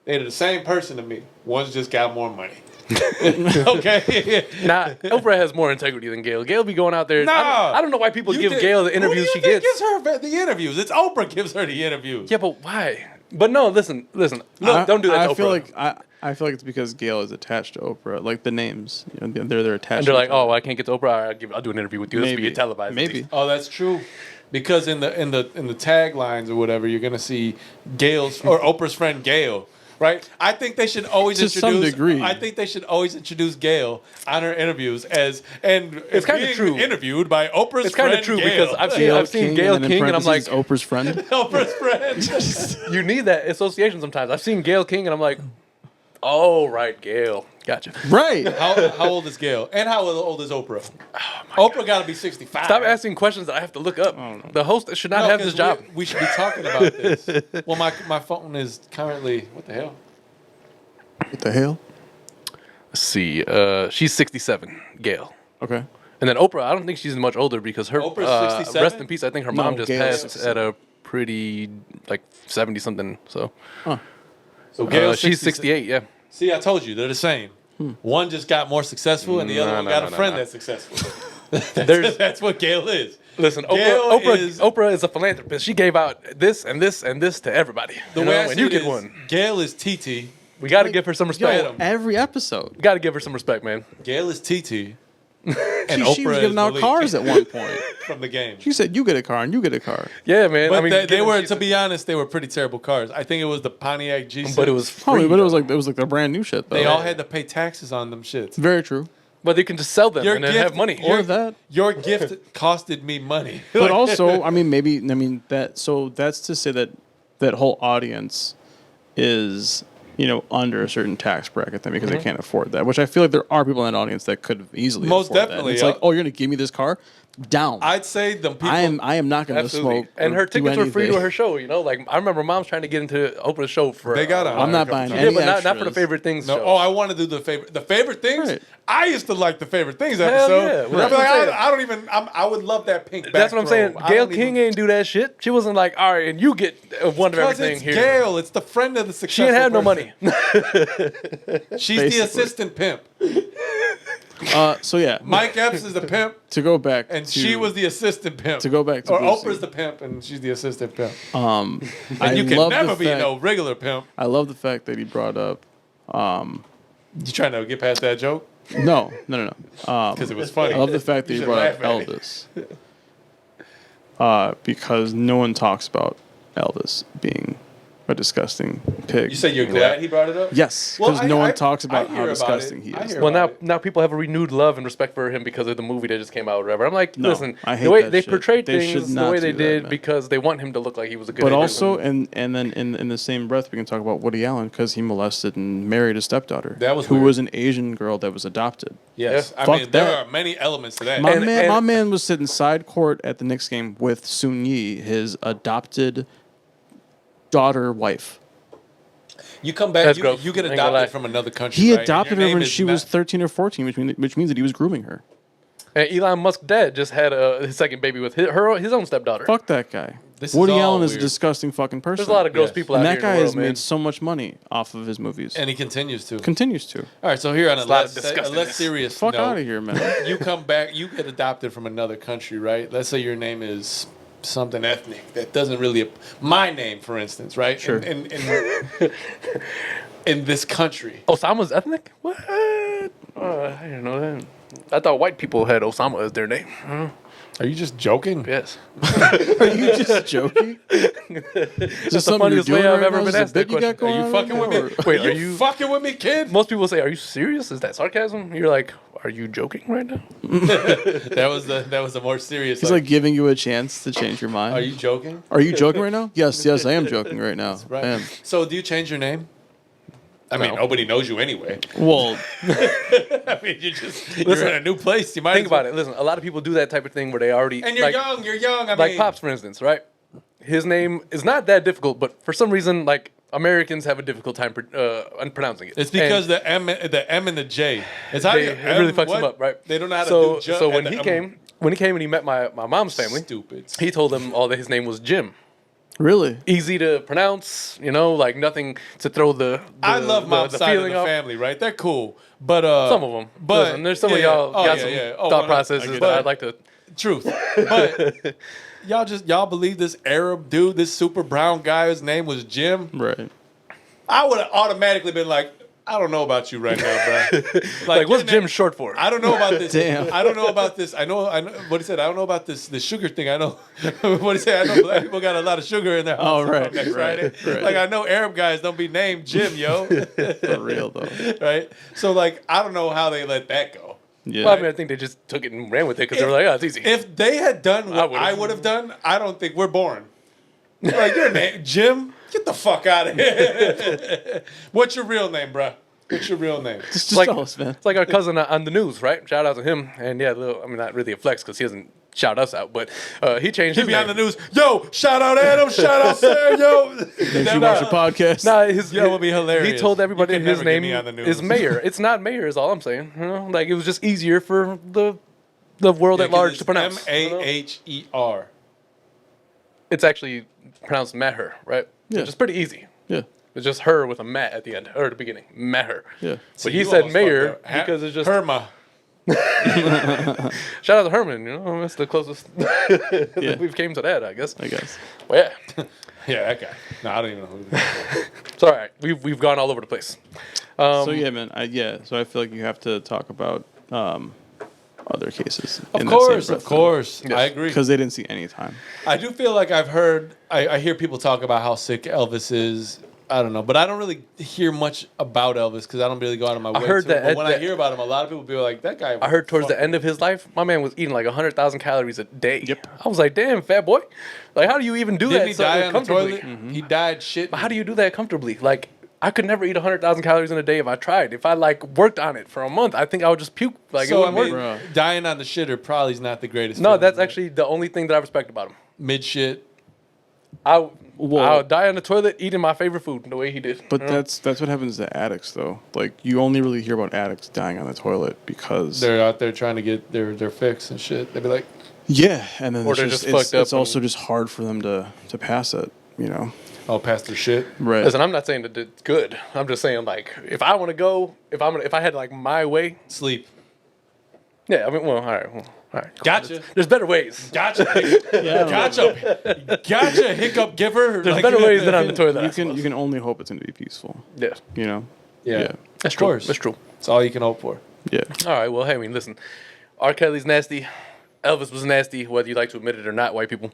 They're the same person to me. One's just got more money. Okay. Nah, Oprah has more integrity than Gail. Gail be going out there. Nah. I don't know why people You give think- Gail the who do interviews you she think gets. gives her the interviews? It's Oprah gives her the interviews. Yeah, but why? But no, listen. Look, don't do that. I to feel Oprah. like I feel like it's because Gail is attached to Oprah. Like the names, you know, they're attached. and they're to like, each oh, other. I can't get to Oprah. I'll do an interview with you. This will be televised. at maybe. least. Oh, that's true. Because in the taglines or whatever, you're gonna see Gail's or Oprah's friend Gail, right? I think they should always To some introduce. degree. I think they should always introduce Gail on her interviews as It's kinda being true. Interviewed by Oprah's It's kind friend of true Gail. because I've seen Gail and in King, and I'm like, parentheses, Oprah's friend. Oprah's friend. you need that association sometimes. I've seen Gail King, and I'm like, oh right, Gail, gotcha. Right. How old is Gail? And how old is Oprah? Oprah got to be 65. Stop asking questions that I have to look up. The host should not No, have this 'cause job. We should be talking about this. Well, my phone is currently what the hell? What the hell? Let's see. She's 67, Gail. Okay. And then Oprah, I don't think she's much older because her Oprah's 67? rest in peace. I think her mom No, just Gail's passed 67. at a pretty like 70 something. So So Gail's she's 68. Yeah. See, I told you they're the same. One just got more successful, and the other No, one no, got no, a no, friend no. that's successful. There's That's what Gail is. listen. Gail Oprah is a philanthropist. She gave out this and this and this to everybody. The You way know, I and see you it get is, one. Gail is TT. We got to give her some respect. Yo, Every episode. We got to give her some respect, man. Gail is TT. And She Oprah was is giving out Malik cars at one point. from the game. She said, "You get a car, and you get a car." Yeah, man. But I mean, they given were, she's to a- be honest, they were pretty terrible cars. I think it was the Pontiac G6. but it was Probably, free. but it was though. like the brand new shit. Though. They all had to pay taxes on them shits. Very true. But you can just sell them Your and then gift- have money. Or that. Your gift costed me money. But also, I mean, that. So that's to say that that whole audience is, you know, under a certain tax bracket then because they can't afford that. Which I feel like there are people in that audience that could have easily Most afford that. definitely, And it's yeah. like, oh, you're gonna give me this car? down. I'd say the people. I am not going to Absolutely. smoke. And or her do tickets were free to anything. her show. You know, like I remember mom's trying to get into Oprah's show for. They got I'm not buying yeah, any but not for the extras. favorite things. No, show. I want to do the favorite things. Right. I used to like the favorite things Hell episode. yeah. Well, But that's I'm what I'm like, saying. I don't even. I would love that pink. That's what I'm saying. back row. I Gail don't King even, ain't do that shit. She wasn't like, all right, and you get one of because everything it's here. Gail. It's the friend of the successful. She didn't have no person. money. She's Basically. the assistant pimp. So yeah, Mike Epps is the pimp, to go back and to, she was the assistant pimp. to go back to or Boosie. Oprah's the pimp, and she's the assistant pimp. And And you can never be no regular pimp. I love the fact that he brought up. You trying to get past that joke? No. Because it was funny. I love the fact that You he should brought up laugh at it. Elvis. Because no one talks about Elvis being a disgusting pig. You say you're glad he brought it up? Yes, Well, because no one I- talks I about hear how about disgusting it. he I is. hear Well, about now people have a renewed love and respect for him because of the movie that just came out or whatever. I'm like, No, listen, I hate the way that they shit. portrayed They things should the not way they do that, did man. because they want him to look like he was a good But individual. also, and then in the same breath, we can talk about Woody Allen because he molested and married a stepdaughter. That was who weird. was an Asian girl that was adopted. Yes. Yeah. I Fuck mean, there that. are many elements to that. My And- man was sitting side court at the Knicks game with Soon Yi, his adopted daughter wife. You come back, That's you, gross. you get Ain't gonna lie. adopted from another country. He right? And adopted your her name when is she was not- 13 or 14, which means that he was grooming her. And Elon Musk's dad just had his second baby with his own stepdaughter. Fuck that guy. This is Woody all Allen is a weird. disgusting fucking person. There's a lot of gross Yes. people and out that here guy in the has world, man. made so much money off of his movies. And he continues to. Continues to. All right, so here on a a lot of less disgustingness. serious Fuck note, out of here, man. you come back, you get adopted from another country, right? Let's say your name is something ethnic that doesn't really. My name, for instance, right? Sure. In this country. Osama's ethnic? What? I didn't know that. I thought white people had Osama as their name. Are you just joking? Yes. Are you just joking? Is this the something you're funniest way doing I've right ever now? been Is this a asked that bit you got question. going Are you on fucking right with now, me? or- Wait, are you you- fucking with me, kid? Most people say, "Are you serious? Is that sarcasm?" You're like, "Are you joking right now?" That was the more serious. He's like giving you a chance to change your mind. are you joking? Are you joking right now? Yes, I am joking right now. Right. I am. So do you change your name? I mean, No. nobody knows you anyway. Well, I mean, you're in a new place. You might Think about it. Listen, a lot of people do that type of thing where they already And you're like, young. You're young. I like mean, Pops, for instance, right? His name is not that difficult, but for some reason, like Americans have a difficult time pronouncing it. It's because And the M and the J. It's how they, you, it really fucks what? them up, right? They don't know how to so, do. Ju- so at when the he M. came and he met my mom's family, Stupid. he told them all that his name was Jim. really? Easy to pronounce, like nothing to throw the I love mom's the side of feeling the off. family, right? They're cool, but Some of them. But Listen, there's some of y'all got some thought processes But- that I'd like to. Truth, but y'all believe this Arab dude, this super brown guy, his name was Jim. Right. I would have automatically been like, I don't know about you right now, bro. Like, what's your Jim name- short for? I don't know about this. Damn. I don't know about this. I know what he said. I don't know about this. The sugar thing. I know what he said. I know black people got a lot of sugar in their house. Oh, right, next right, Friday. right. Like I know Arab guys don't be named Jim, yo. For real though. Right. So like I don't know how they let that go. Yeah. Well, I mean, I think they just took it and ran with it because they were like, "Oh, it's easy." If they had done what would've. I would have done, I don't think we're born. Like your name, Jim. Get the fuck out of here. What's your real name, bruh? What's your real name? just like- tell us, man. It's like our cousin on the news, right? Shout out to him. And yeah, not really a flex because he doesn't shout us out, but he changed He his be name. on the news. Yo, shout out Adam. Shout out Sarah. Yo. Make you watch your podcast. Nah, his That would be hilarious. He told everybody You can his never get name me on the news. is Mayor. It's not Mayor, is all I'm saying. Like it was just easier for the world at large to pronounce. Maher. It's actually pronounced Maher, right? Yeah. Which is pretty easy. Yeah. It's just her with a mat at the end or at the beginning. Maher. Yeah. But he said Mayor because it's just Herma. shout out to Herman. That's the closest Yeah. we've came to that, I guess. I guess. Well, yeah. Yeah, that guy. No, I don't even know who he is. It's all right. We've gone all over the place. So yeah, man. So I feel like you have to talk about other cases. Of course. Yes. I agree. Because they didn't see any time. I do feel like I hear people talk about how sick Elvis is. I don't know, but I don't really hear much about Elvis because I don't really go out of my way heard to. that But when I that- hear about him, a lot of people be like, "That guy." I heard towards the fucking- end of his life, my man was eating like 100,000 calories a day. Yep. I was like, damn, fat boy. Like, how do you even do Didn't that he so die on the comfortably? toilet? He died shit. But how do you do that comfortably? Like, I could never eat 100,000 calories in a day if I tried. If I like worked on it for a month, I think I would just puke. Like So it I wouldn't mean, work. dying on the shitter probably is not the greatest. No, feeling, that's right? actually the only thing that I respect about him. mid shit. I'll Well- die on the toilet eating my favorite food the way he did. But that's what happens to addicts, though. Like, you only really hear about addicts dying on the toilet because They're out there trying to get their fix and shit. They'd be like, yeah, and then Or it's they're just, just fucked up it's also and- just hard for them to pass it. You know, "Oh, pass their shit." right? Listen, I'm not saying that it's good. I'm just saying like if I want to go, if I had like my way, Sleep. yeah. I mean, well, all right, cool. Gotcha. There's better ways. Gotcha. Gotcha. Hiccup giver. There's better ways than on the toilet. I You can suppose. you can only hope it's going to be peaceful. Yeah, You know. Yeah. that's Of true. course. That's true. That's all you can hope for. Yeah. All right. Well, hey, I mean, listen. R. Kelly's nasty. Elvis was nasty, whether you like to admit it or not, white people.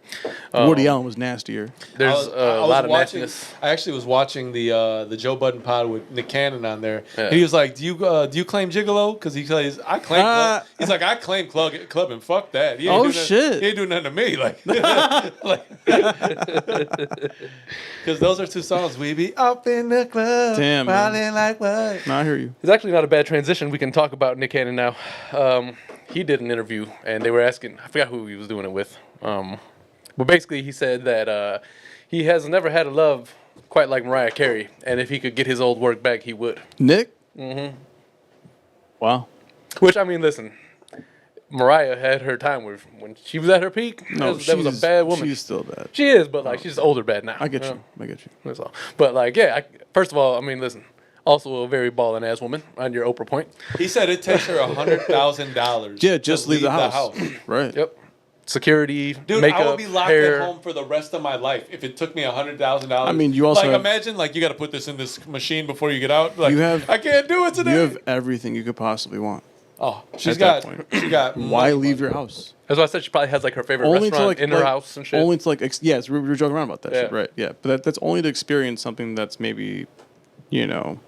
Woody Allen was nastier. There's I a was lot of watching, nastiness. I actually was watching the Joe Budden pod with Nick Cannon on there. Yeah. And he was like, "Do you claim gigolo?" Because he says, "I claim." Club. He's like, "I claim club and fuck that." He ain't Oh, do nothing- shit. He ain't doing nothing to me. Because those are two songs. We be up in the club, Damn, man. wildin' like what? No, I hear you. It's actually not a bad transition. We can talk about Nick Cannon now. He did an interview, and they were asking, I forgot who he was doing it with. But basically, he said that he has never had a love quite like Mariah Carey, and if he could get his old work back, he would. Nick. Mm-hmm. Wow. Which, I mean, listen, Mariah had her time when she was at her peak. No, that was a bad woman. She's still bad. She is, but like she's older bad now. I get know? you. I get you. That's all. But like, yeah. First of all, I mean, listen. Also, a very balling ass woman on your Oprah point. He said it takes her $100,000. Yeah, just leave the house. Right. Yep. Security, Dude, makeup, I would be locked hair. at home for the rest of my life if it took me $100,000. I mean, you also like have- imagine like you got to put this in this machine before you get out. Like You have- I can't do it today. You have everything you could possibly want. oh, she's at got that point. she got Why money, leave money. your house? That's why I said she probably has like her favorite Only to restaurant like in her house and shit. Only to like yes, we were joking around about that Yeah. shit, right? Yeah, but that's only to experience something that's maybe, you know,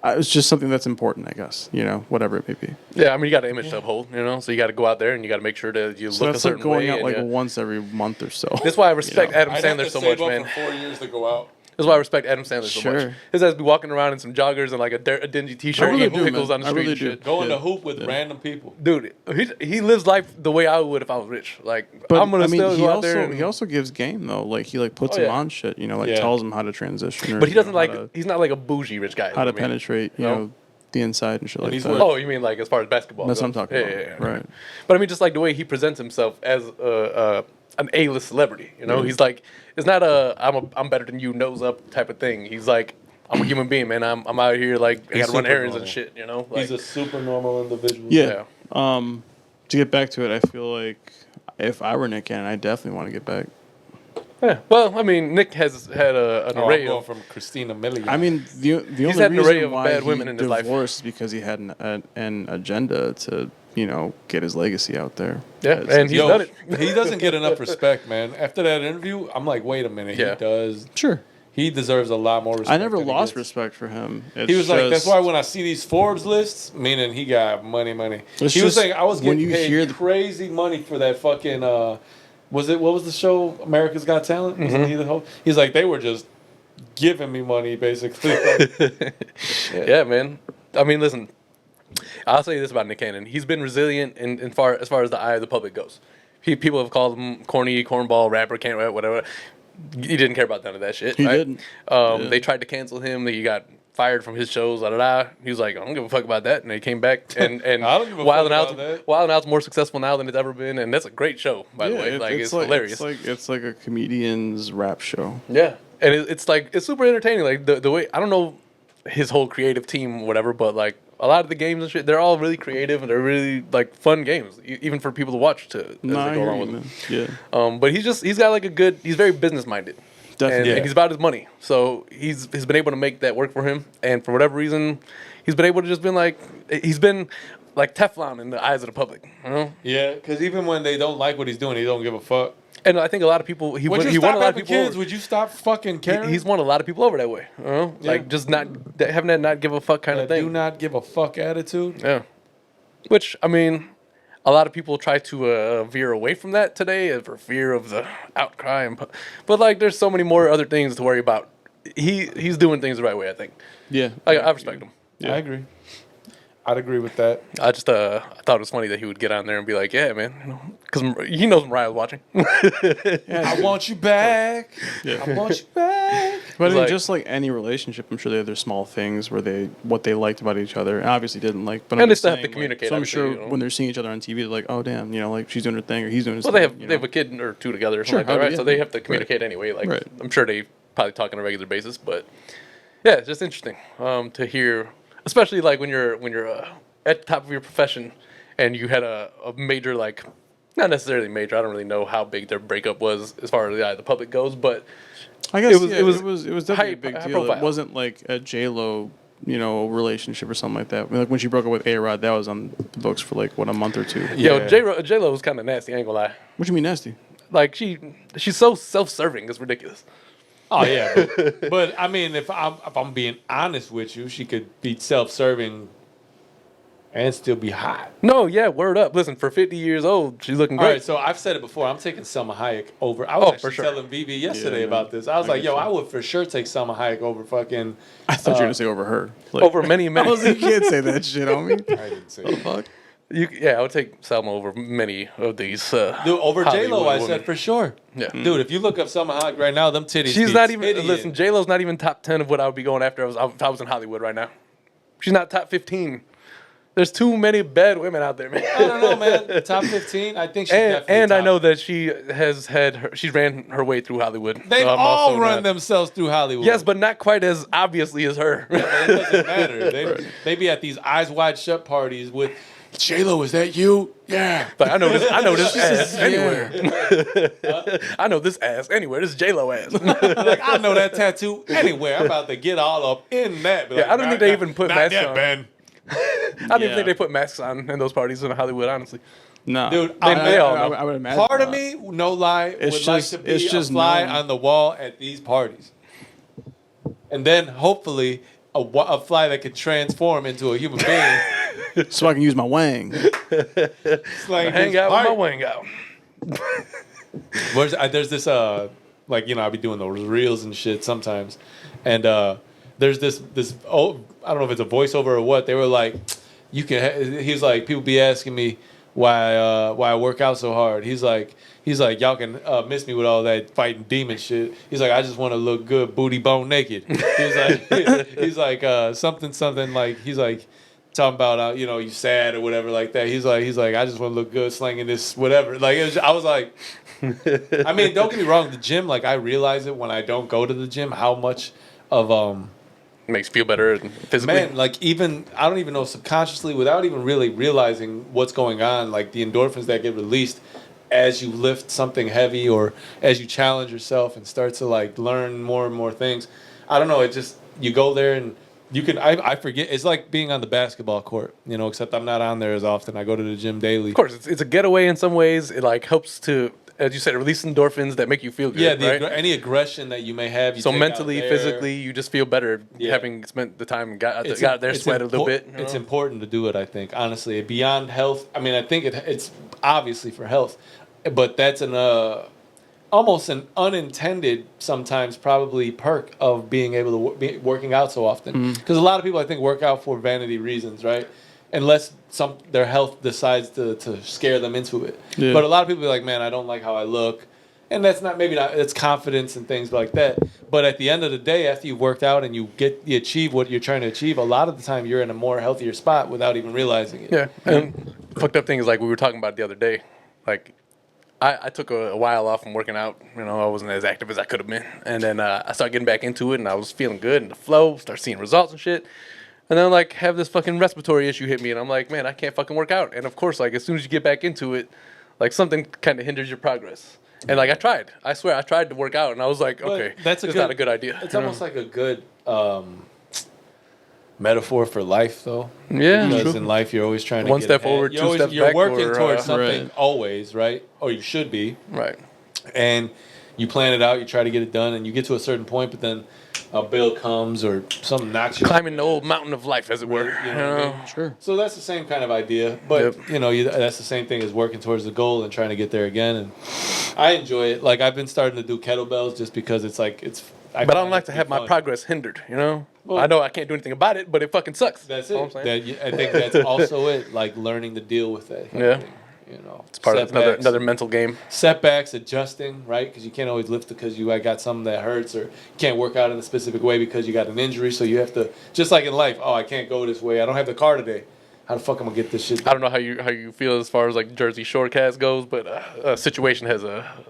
it's just something that's important, I guess. You know, whatever it may be. Yeah, I mean, you got an image to uphold, you know, so you got to go out there and you got to make sure that you So look a that's like certain going way. out like and, once every month or so. That's why I respect You know? Adam I'd have Sandler to so save much, up man. for 4 years to go out. That's why I respect Adam Sandler so Sure. much. His ass be walking around in some joggers and like a dingy t-shirt, really eating do, pickles man. on the I street really and do. shit. Going Yeah. to hoop with Yeah. random people. Dude, he lives life the way I would if I was rich. Like, But I'm gonna I mean, still he go out also there. And, he also gives game though. Like he like puts Oh, him yeah. on shit. You know, like Yeah. tells him how to transition. Or, but he you know, doesn't how like. to- He's not like a bougie rich guy. how to I mean. penetrate. You No. know, the inside and shit like he's that. worth- Oh, you mean like as far as basketball? That's what I'm goes? talking about. Right. But I mean, just like the way he presents himself as an A-list celebrity. You know, he's like, it's not I'm better than you, nose up type of thing. He's like, I'm a human being, man. I'm out here like I He's gotta run super errands and normal. shit. You know, like, He's a super normal individual. Yeah. To get back to it, I feel like if I were Nick Cannon, I definitely want to get back. yeah. Well, I mean, Nick has had an Oh, array I'm going of. from Christina Milian. I mean, the only had an array reason of why bad he women in his life. divorced is because he had an agenda to, you know, get his legacy out there. Yeah, As- and he's done it. He doesn't get enough respect, man. After that interview, I'm like, wait a minute. Yeah. He does. Sure. He deserves a lot more respect. I never than he lost gets. respect for him. He was like, that's why when I see these Forbes lists, meaning he got money. It's He was just saying I was when getting you paid hear the- crazy money for that fucking. What was the show? America's Got Talent. Mm-hmm. Wasn't he the host? He's like, they were just giving me money, basically. Yeah, man. I mean, listen. I'll say this about Nick Cannon: he's been resilient as far as the eye of the public goes. People have called him corny, cornball, rapper, can't rap, whatever. He didn't care about none of that shit. He right? didn't. They tried to cancel him. He got fired from his shows. Da da da. He was like, I don't give a fuck about that. And he came back and I don't give a Wild fuck and Out's about that. Wild and Out's more successful now than it's ever been, and that's a great show, by the way. It's hilarious. It's like a comedian's rap show. Yeah, and it's like it's super entertaining. Like the way I don't know his whole creative team, whatever, but like a lot of the games and shit, they're all really creative and they're really like fun games, even for people to watch as No, I they go hear along you, with man. them. Yeah. But he's got like he's very business minded. Definitely. And he's about his money, so he's been able to make that work for him. And for whatever reason, he's been able to just been like Teflon in the eyes of the public. You know? Yeah, because even when they don't like what he's doing, he don't give a fuck. And I think a lot of people he Would you won stop a lot of having people. kids? Over. Would you stop fucking caring? He's won a lot of people over that way. You know? Yeah. Like just not having that not give a fuck kind of do thing. not give a fuck attitude. Yeah. Which I mean, a lot of people try to veer away from that today for fear of the outcry. But like, there's so many more other things to worry about. He's doing things the right way, I think. Yeah. I respect him. Yeah. I agree. I'd agree with that. I just I thought it was funny that he would get on there and be like, "Yeah, man," because he knows Mariah's watching. I want you back. Yeah. I want you back. But I mean, like- just like any relationship, I'm sure there are small things where what they liked about each other, and obviously didn't like. But And I'm they just still have to saying, communicate, so I'm obviously, sure you know. when they're seeing each other on TV, they're like, oh damn, like she's doing her thing or he's doing his Well, thing. they have a kid or two together, or Sure, something like that, right? yeah. So they have to communicate anyway. Like Right. I'm sure they probably talk on a regular basis, but yeah, it's just interesting to hear, especially like when you're at the top of your profession and you had a major, like, not necessarily major. I don't really know how big their breakup was as far as the public goes, but I guess it was it was definitely a big high deal. profile. It wasn't like a J-Lo, relationship or something like that. I mean, like when she broke up with A-Rod, that was on the books for like what, a month or two. Yeah. Yo, J-Lo was kind of nasty. I ain't gonna lie. What do you mean nasty? Like she's so self-serving. It's ridiculous. Oh yeah, but I mean, if I'm being honest with you, she could be self-serving and still be hot. No, yeah, word up. Listen, for 50 years old, she's looking All great. right, so I've said it before. I'm taking Selma Hayek over. I was for actually sure. telling BB yesterday Yeah, about this. I was I like, get yo, you. I would for sure take Selma Hayek over fucking. I thought you were gonna say over her. Like, Over many men. I was like, you can't say that shit on me. I didn't say it. Fuck. I would take Selma over many of these. Dude, over J Lo, Hollywood I women. said for sure. Yeah. Dude, if you look up Selma Hayek right now, them titties. She's be not even. tittying. Listen, J Lo's not even top 10 of what I would be going after if I was in Hollywood right now. She's not top 15. There's too many bad women out there, man. I don't know, man. Top 15. I think she's definitely. And I top. know that she has she's ran her way through Hollywood. They've I'm all also run not- themselves through Hollywood. Yes, but not quite as obviously as her. But it doesn't matter. They be at these eyes wide shut parties with J Lo. Is that you? Yeah. But I know this ass anywhere. I know this ass anywhere. This is J Lo ass. Like I know that tattoo anywhere. I'm about to get all up in that. Be Yeah, like, I don't think they even put not masks yet, on. Ben. I don't even Yeah. think they put masks on in those parties in Hollywood, honestly. No, Dude, they all know. I would imagine. Part of not. me, no lie, would It's like just- to be it's a just fly known. on the wall at these parties, and then hopefully a fly that could transform into a human being. so I can use my wang. It's like Hang this out with my part- wing out. There's this like I'll be doing those reels and shit sometimes, and there's this I don't know if it's a voiceover or what. They were like, he was like, people be asking me why I work out so hard. He's like y'all can miss me with all that fighting demon shit. He's like, I just want to look good, booty bone naked. He's like something like he's like talking about you sad or whatever like that. He's like I just want to look good slinging this whatever. Like I was like, I mean, don't get me wrong, the gym, like I realize it when I don't go to the gym how much of Makes you feel better physically. man, like even I don't even know subconsciously without even really realizing what's going on, like the endorphins that get released as you lift something heavy or as you challenge yourself and start to like learn more and more things. I don't know, it just you go there and you can I forget, it's like being on the basketball court, except I'm not on there as often. I go to the gym daily. Of course, it's a getaway in some ways. It like helps to, as you said, release endorphins that make you feel good. Yeah, right? any aggression that you may have. You So take out mentally, there. physically, you just feel better Yeah. having spent the time and got out there, sweat a little bit. It's important to do it, I think, honestly. Beyond health, I mean, I think it's obviously for health, but that's almost an unintended, sometimes probably perk of being able to be working out so often. Because a lot of people, I think, work out for vanity reasons, right? Unless their health decides to scare them into it. Yeah. But a lot of people be like, man, I don't like how I look. And that's it's confidence and things like that. But at the end of the day, after you've worked out and you achieve what you're trying to achieve, a lot of the time you're in a more healthier spot without even realizing it. Yeah, and fucked up thing is like we were talking about the other day. Like, I took a while off from working out. I wasn't as active as I could have been, and then I started getting back into it, and I was feeling good in the flow. Start seeing results and shit. And then like have this fucking respiratory issue hit me, and I'm like, man, I can't fucking work out. And of course, like as soon as you get back into it, like something kind of hinders your progress. And like I swear I tried to work out, and I was like, But okay, that's not a good idea. It's almost like a good metaphor for life, though. Yeah, Because true. in life, you're always trying to One get step ahead. forward, You're two always- steps You're back, working or, towards something right. always, right? Or you should be. Right. And you plan it out, you try to get it done, and you get to a certain point, but then a bill comes or something knocks you. Climbing the old mountain of life, as it were. You know what I mean? Sure. So that's the same kind of idea, but Yep. that's the same thing as working towards the goal and trying to get there again. And I enjoy it. Like I've been starting to do kettlebells just because it's like it's. But I don't find like it to be have my fun. progress hindered, you know? Well- I know I can't do anything about it, but it fucking sucks. That's You know it. what I'm saying? I think that's also it. Like learning to deal with that. kind of Yeah. thing, you know, It's part of Setbacks. another mental game. Setbacks, adjusting, right? Because you can't always lift because you got something that hurts, or you can't work out in a specific way because you got an injury. So you have to, just like in life. Oh, I can't go this way. I don't have the car today. How the fuck am I gonna get this shit I done? don't know how you feel as far as like Jersey Shore cast goes, but Situation has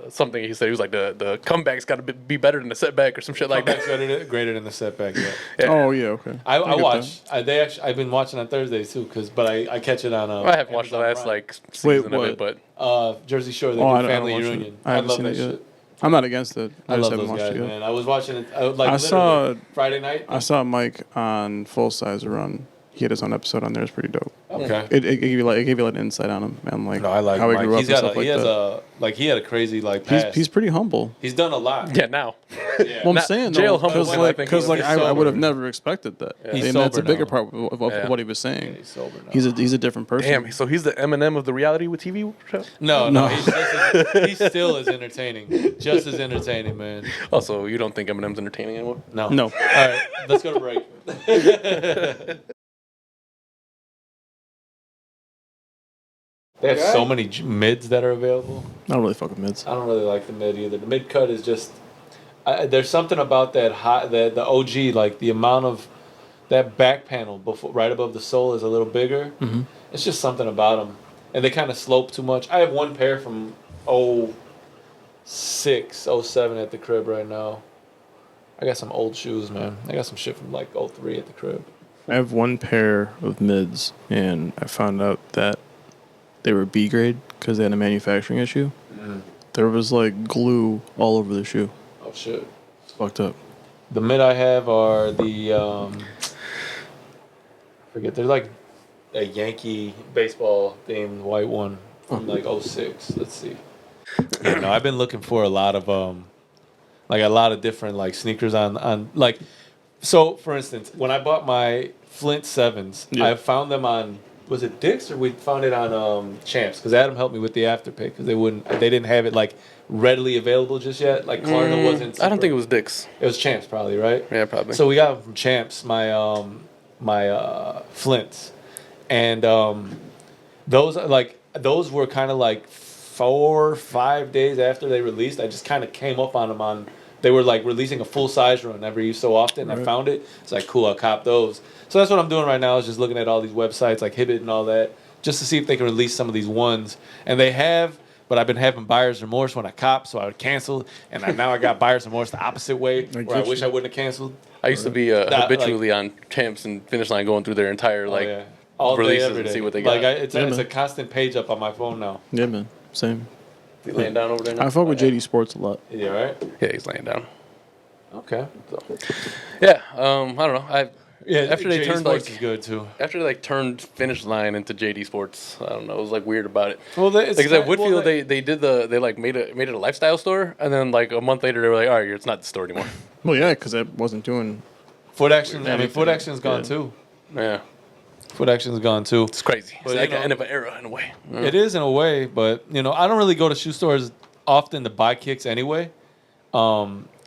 something he said. He was like the comeback's got to be better than the setback or some shit like that. Comeback's greater than the setback. Yeah. Yeah. Oh yeah, okay. I get watch. I've been watching on Thursdays too, but I catch it on. I haven't watched the Amazon last Prime. like season of what? it, but Jersey Shore. They Oh, do I don't Family watch it. Reunion. I haven't love seen that it yet. shit. I'm not against it. I I just love haven't those watched guys, it yet. man. I was watching it. I I saw- literally Friday night. I saw Mike on Full Size Run. He had his own episode on there. It's pretty dope. Okay. It gave you like an insight on him and like No, I like how he Mike. grew up He's and got stuff like he has that. he had a crazy like past. He's pretty humble. He's done a lot. yeah, now. Yeah. Well, I'm Not- saying jail though, humble because him, I think because he like is. I He's would have sober. never expected that. He's And that's a sober bigger now. part of Yeah. what he was saying. He's sober now. He's a different person. Damn, so he's the Eminem of the reality with TV show. no, No. he's still as entertaining, just as entertaining, man. Also, you don't think Eminem's entertaining anymore? No, No. All right, let's go to break. They have so many mids that are available. I don't really fuck with mids. I don't really like the mid either. The mid cut is just there's something about that the OG, like the amount of that back panel before right above the sole is a little bigger. Mm-hmm. It's just something about them, and they kind of slope too much. I have one pair from 06, 07 at the crib right now. I got some old shoes, man. I got some shit from like 03 at the crib. I have one pair of mids, and I found out that they were B grade because they had a manufacturing issue. There was like glue all over the shoe. Oh shit. It's fucked up. The mid I have are the I forget, they're like a Yankee baseball themed white one from like 06. Let's see. You know, I've been looking for a lot of like a lot of different like sneakers on like, so for instance, when I bought my Flint 7s, Yeah. I found them on, was it Dick's or we found it on Champs, because Adam helped me with the Afterpay because they didn't have it like readily available just yet. Like Klarna wasn't. I don't super- think it was Dick's. It was Champs probably, right? Yeah, probably. So we got them from Champs, my Flints, and those were kind of like 4 or 5 days after they released. I just kind of came up on them they were like releasing a full size run every so often. I found it. It's like cool. I'll cop those. So that's what I'm doing right now. Is just looking at all these websites like Hibbit and all that, just to see if they can release some of these ones. And they have. But I've been having buyer's remorse when I cop, so I would cancel. And now I got buyer's remorse the opposite way, where I get wish you. I wouldn't have canceled. I used to be habitually on Champs and Finish Line going through their entire like Yeah. All day, releases every and day. see what they got. Like it's Yeah, a man. constant page up on my phone now. Yeah, man. Same. You laying down over there now? I fuck with JD Sports a lot. Yeah, right. Yeah, he's laying down. Okay. So, yeah, I don't know. After they JD turned Sports like is good too. after they like turned Finish Line into JD Sports, I don't know. It was like weird about it. Well, Like I said, Woodfield, they made it a lifestyle store, and then like a month later they were like, all right, it's not the store anymore. Well, yeah, because I wasn't doing. Foot Action. I mean, Anything. Foot Action's gone Yeah. too. Yeah, Foot Action's gone too. it's crazy. But, It's like you the know- end of an era in a way. It is in a way, but I don't really go to shoe stores often to buy kicks anyway.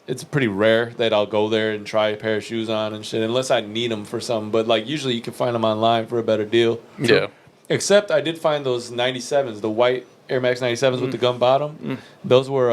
It's pretty rare that I'll go there and try a pair of shoes on and shit, unless I need them for something. But like usually you can find them online for a better deal. Yeah. Except I did find those 97s, the white Air Max 97s with the gum bottom. Those were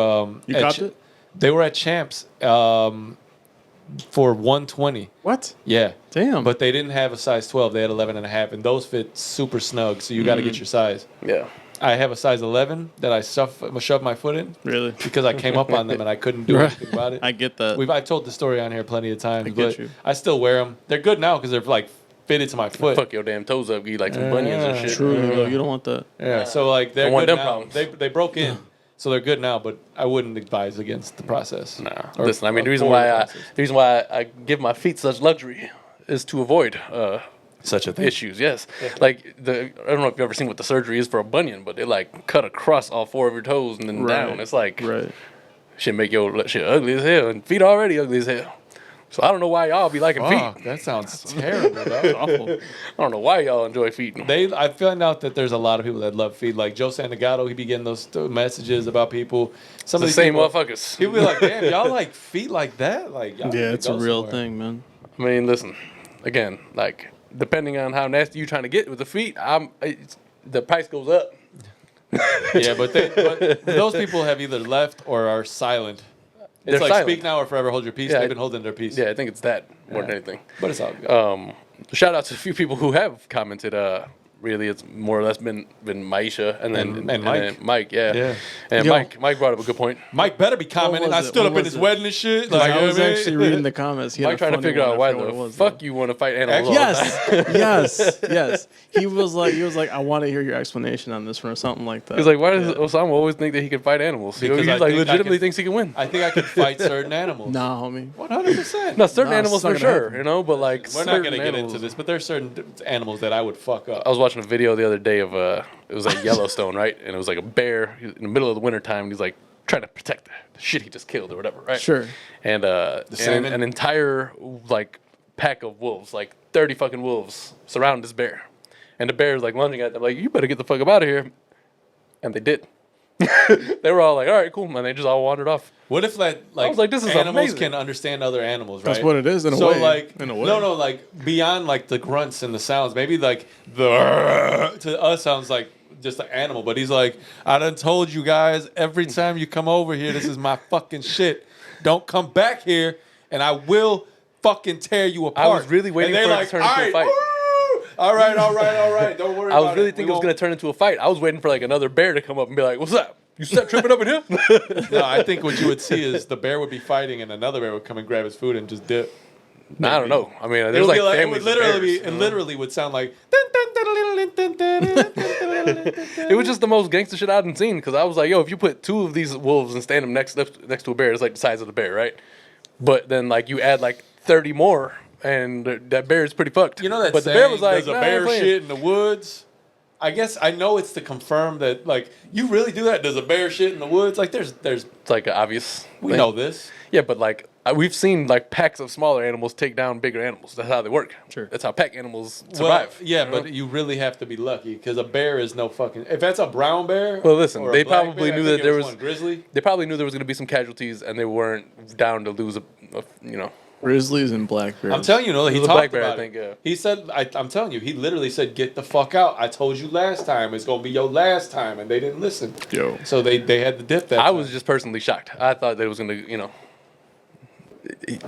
You at copped it? They were at Champs for 120. What? Yeah. Damn. But they didn't have a size 12. They had 11 and a half, and those fit super snug. So you got to get your size. Yeah. I have a size 11 that I shove my foot in Really? because I came up on them and I couldn't do Right. anything about it. I get that. I told the story on here plenty of times, I get but you. I still wear them. They're good now because they're like fitted to my foot. Fuck your damn toes up, give you like some bunions and shit. Truly, though, you don't want that. Yeah, so like they're Don't want good them now. problems. They broke in, so they're good now. But I wouldn't advise against the process. Nah. Or- Listen, I mean or the reason for why the process. I give my feet such luxury is to avoid Such a thing. issues. Yes, like I don't know if you've ever seen what the surgery is for a bunion, but they like cut across all 4 of your toes and then Right. down. It's like Right. shit make your shit ugly as hell, and feet already ugly as hell. So I don't know why y'all be liking Fuck, feet. that sounds terrible, dog. Awful. I don't know why y'all enjoy feet. I found out that there's a lot of people that love feet. Like Joe Santagato, he be getting those messages about people. Some The of these same people, motherfuckers. People be like, "Damn, y'all like feet like that?" Like, y'all need Yeah, to it's a go real somewhere. thing, man. I mean, listen, again, like depending on how nasty you're trying to get with the feet, the price goes up. Yeah, but those people have either left or are silent. It's They're like silent. speak now or forever hold your peace. Yeah, They've been holding their peace. Yeah, I think it's that more Yeah. than anything. But it's all good. Shout out to a few people who have commented. Really, it's more or less been Maisha and then And then Mike. Yeah, Yeah. and Yo. Mike brought up a good point. Mike better be commenting. was I it? stood What up in was his it? wedding and shit. Like, Like, I was you know what actually reading the comments. He had Mike a trying to funny figure one. out I why forget the what it was, fuck though. you want to fight animals. all the time. Yes. He was like, I want to hear your explanation on this one or something like that. He's like, why does Osama always think that he can fight animals? Because He's I like think I legitimately can- thinks he can win. I think I could fight certain animals. Nah, homie. 100%. No, certain Nah, animals it's not for gonna sure, happen. you know, but like We're certain not going to get animals- into this, but there's certain animals that I would fuck up. I was watching a video the other day of it was like Yellowstone, right? And it was like a bear in the middle of the winter time. And he's like trying to protect the shit he just killed or whatever, right? Sure. And salmon? an entire like pack of wolves, like 30 fucking wolves, surround this bear, and the bear is like lunging at them, like you better get the fuck up out of here, and they did. They were all like, all right, cool, and they just all wandered off. What if like I was like, this is animals amazing. can understand other animals, right? That's what it is in a so way. like In a way. no, like beyond like the grunts and the sounds, maybe like the to us sounds like just an animal, but he's like, I done told you guys every time you come over here, this is my fucking shit. Don't come back here, and I will fucking tear you apart. was really waiting and for they're it to turn like, into a fight. All right. Don't worry. I was about really it. thinking it was gonna turn into a fight. I was waiting for like another bear to come up and be like, what's up? You stop tripping up in here? No, I think what you would see is the bear would be fighting, and another bear would come and grab his food and just dip. I don't know. I mean, It there's would, like be like, it families would of literally bears, be, you it know? literally would sound like. It was just the most gangster shit I'd seen because I was like, yo, if you put two of these wolves and stand them next to a bear, it's like the size of the bear, right? But then like you add like 30 more, and that bear is pretty fucked. You know that but saying, the bear was like, there's a nah, I ain't bear playing. shit in the woods? I guess I know it's to confirm that, like, you really do that? There's a bear shit in the woods? Like, there's It's like an obvious. we thing. know this. Yeah, but like we've seen like packs of smaller animals take down bigger animals. That's how they work. Sure. That's how pack animals survive. Well, yeah, you know? but you really have to be lucky because a bear is no fucking. If that's a brown bear, Well, listen, or a they black probably bear, I knew think that there it was- one grizzly. They probably knew there was going to be some casualties, and they weren't down to lose a. Grizzlies and black bears. I'm telling you, no, he was a talked black bear, I about think, it. yeah. He said, I'm telling you, he literally said, "Get the fuck out." I told you last time it's gonna be your last time, and they didn't listen. Yo. So they had to dip that. I time. was just personally shocked. I thought that it was going to,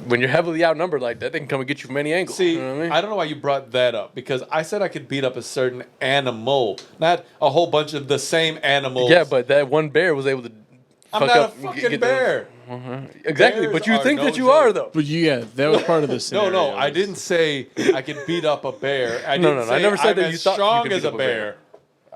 when you're heavily outnumbered like that, they can come and get you from any angle. See, you know what I mean? I don't know why you brought that up because I said I could beat up a certain animal, not a whole bunch of the same animals. Yeah, but that one bear was able to. I'm fuck not a up and fucking get the- bear. Exactly, Bears but you are think no that you joke. are though. But yeah, that was part of the No, scenario. I didn't say I could beat up a bear. I No, didn't no, say I never said I'm that as you thought you strong could as beat a up a bear. bear.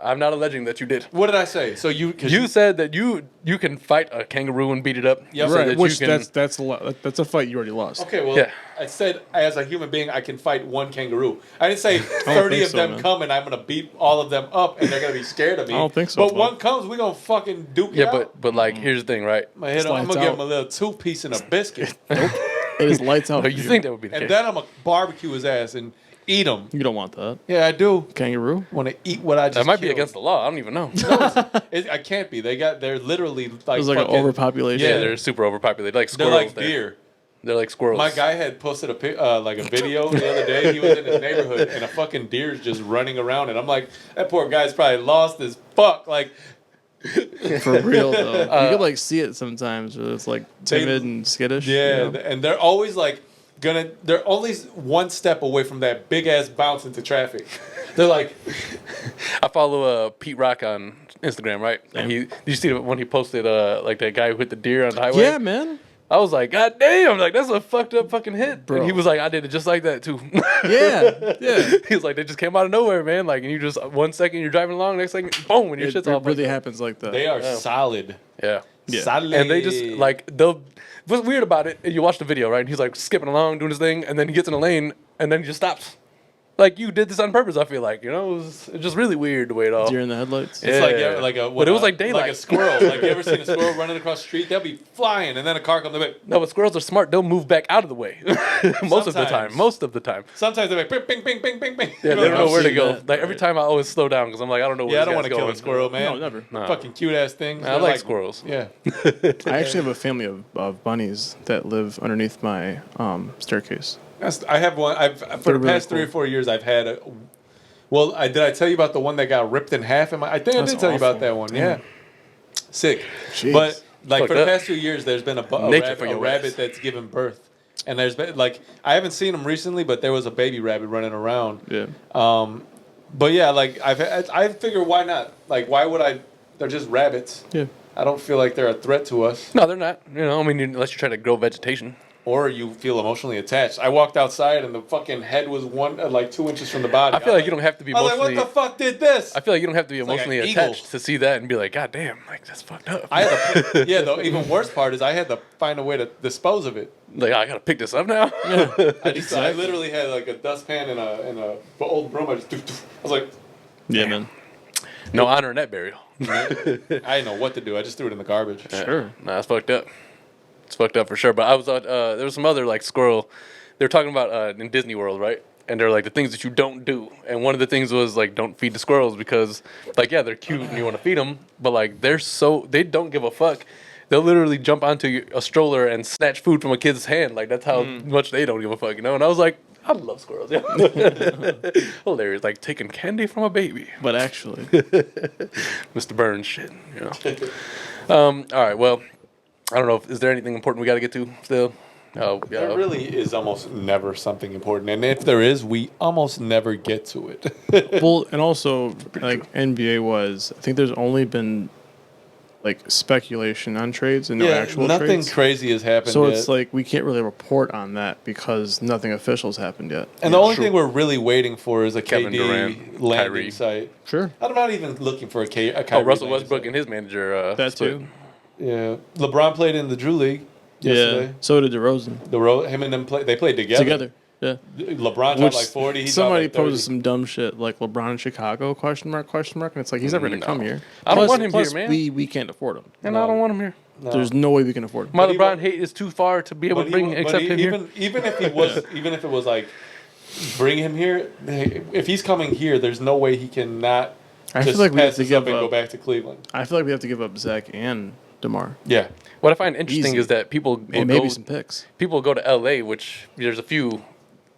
I'm not alleging that you did. What did I say? So you Said that you can fight a kangaroo and beat it up. Yep. So Right, that which you can, that's a lot. That's a fight you already lost. Okay, well, Yeah. I said as a human being, I can fight one kangaroo. I didn't say 30 think of so, them man. come and I'm going to beat all of them up and they're going to be scared of me. I don't think so, But man. one comes, we're going to fucking duke it Yeah, out. but like here's the thing, right? I'm going to Lights give out. him a little two-piece and a biscuit. It is lights out. But for you think that would be the and case? then I'm going to barbecue his ass and eat him. you don't want that Yeah, I do. kangaroo? Want to eat what I just That might be killed. against the law. I don't even know. I can't be. They're literally like There's like an fucking- overpopulation. Yeah, Yeah. they're super overpopulated, like They're squirrels. like there. deer. They're like squirrels. My guy had posted like a video the other day. He was in his neighborhood and a fucking deer's just running around, and I'm like, that poor guy's probably lost as fuck. Like, For real though, you could like see it sometimes. Where it's like timid and skittish. yeah, you know? and they're always like they're only one step away from that big ass bounce into traffic. They're like, I follow Pete Rock on Instagram, right? And did you see when he posted like that guy who hit the deer on the highway? Yeah, man. I was like, God damn! Like that's a fucked up fucking hit. Bro. And he was like, I did it just like that too. Yeah, yeah. He was like, they just came out of nowhere, man. Like, and you just 1 second you're driving along, next second, boom, and your It, shit's it all really fucked up. happens like that. they are solid. Yeah. Yeah. Solid. And they just like what's weird about it? You watch the video, right? And he's like skipping along, doing his thing, and then he gets in a lane, and then he just stops. Like you did this on purpose. I feel like, you know, it's just really weird the way it all. Deer in the headlights. It's But it was like daylight. like a squirrel. Like you ever seen a squirrel running across the street? They'll be flying, and then a car comes. Like, No, but squirrels are smart. They'll move back out of the way most of the time. Sometimes. Most of the time. sometimes they're like, bing, bing, bing, bing, bing, bing. Yeah, they don't know I've where to seen go. that, Like every right. time I always slow down because I'm like, I don't know where Yeah, I this don't want guy's to kill going. a squirrel, man. No, never. Nah. Fucking cute ass things. I They're like squirrels. Yeah. I actually have a family of bunnies that live underneath my staircase. I have one. For the really past 3 or cool. 4 years, I've had. Did I tell you about the one that got ripped in half? I think I That's did tell you about awful. that one. Yeah, sick. Jeez. But like Fucked for the up. past 2 years, there's been a Nature for your rabbit ass. that's given birth, and there's been like I haven't seen them recently, but there was a baby rabbit running around. Yeah. But yeah, like I figure why not? Like why would I? They're just rabbits. Yeah. I don't feel like they're a threat to us. No, they're not. You know, I mean, unless you're trying to grow vegetation. Or you feel emotionally attached. I walked outside and the fucking head was like 2 inches from the body. I feel like you don't have to be I was emotionally. like, what the fuck did this? I feel like you don't have to be like emotionally an eagle. attached to see that and be like, God damn, like that's fucked up. I had to, the even worse part is I had to find a way to dispose of it. Like I gotta pick this up now. I literally had like a dustpan and a old broom. I was like, Yeah, man. No honor in that burial. I didn't know what to do. I just threw it in the garbage. Sure. Nah, it's fucked up. It's fucked up for sure. But I was there was some other like squirrel. They were talking about in Disney World, right? And they're like the things that you don't do. And one of the things was like don't feed the squirrels because like yeah they're cute and you want to feed them, but like they don't give a fuck. They'll literally jump onto a stroller and snatch food from a kid's hand. Like that's how much they don't give a fuck, you know. And I was like, I love squirrels. Yeah. Hilarious, like taking candy from a baby. But actually, Mr. Burns shit, you know. All right, well, I don't know. Is there anything important we got to get to still? Oh, yeah. There really is almost never something important, and if there is, we almost never get to it. well, and also like NBA was, I think there's only been like speculation on trades and no actual nothing trades. crazy has happened. So yet. it's like we can't really report on that because nothing official's happened yet. And the only thing we're really waiting for is a Kevin KD Durant, landing Kyrie. site. Sure. I'm not even looking for a Kyrie Oh, Russell landing Westbrook site. and his manager. That split. too. Yeah, LeBron played in the Drew League yesterday. Yeah. So did DeRozan. Him and them they played together. Together. Yeah. LeBron dropped Which like 40. He dropped somebody like 30. posted some dumb shit like LeBron in Chicago ? And it's like he's never gonna come here. I don't Plus- want him plus here, man. We can't afford him. And I don't want him here. No. There's no way we can afford him. My But he LeBron wa- hate is too far to be able But to he bring wa- accept but him here. even if he was even if it was like bring him here, if he's coming here, there's no way he cannot I just feel like we have pass to this up give and go up. back to Cleveland. I feel like we have to give up Zach and DeMar Yeah. What I find interesting Easy. is that people will and maybe go, some picks. people go to LA, which there's a few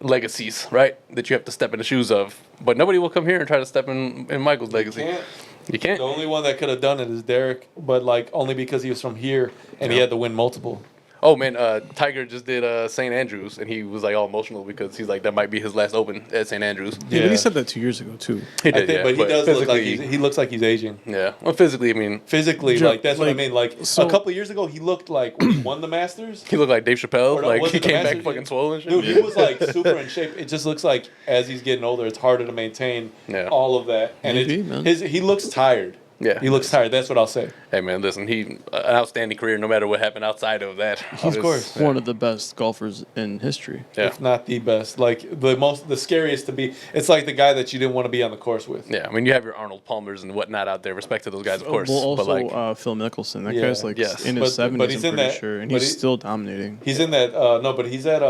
legacies, right, that you have to step in the shoes of. But nobody will come here and try to step in Michael's legacy. Can't. You can't. The only one that could have done it is Derek, but like only because he was from here and he had to win multiple. Oh man, Tiger just did St. Andrews, and he was like all emotional because he's like that might be his last Open at St. Andrews. Yeah, but he said that 2 years ago too. He I did, think, yeah. but he does look like physically- he looks like he's aging. Yeah, well, physically, I mean, Physically, Ju- like that's what I like, mean. Like so- a couple of years ago, he looked like when he won the Masters. he looked like Dave Chappelle. Or no, Like was he it the came back Masters? fucking swollen. And shit. Dude, he was like super in shape. It just looks like as he's getting older, it's harder to maintain Yeah. all of that. And Maybe, man. he looks tired. Yeah. he looks tired. That's what I'll say. Hey man, listen, he an outstanding career no matter what happened outside of that. Of course. One of the best golfers in history. Yeah. If not the best, like the scariest to be. It's like the guy that you didn't want to be on the course with. Yeah, I mean, you have your Arnold Palmers and whatnot out there. Respect to those guys, of course. Well, also but like, Phil Mickelson. That Yeah. guy's like Yes. in But- his 70s, but he's I'm in pretty that- sure, and but he's he- still dominating. He's in that. No, but he's at.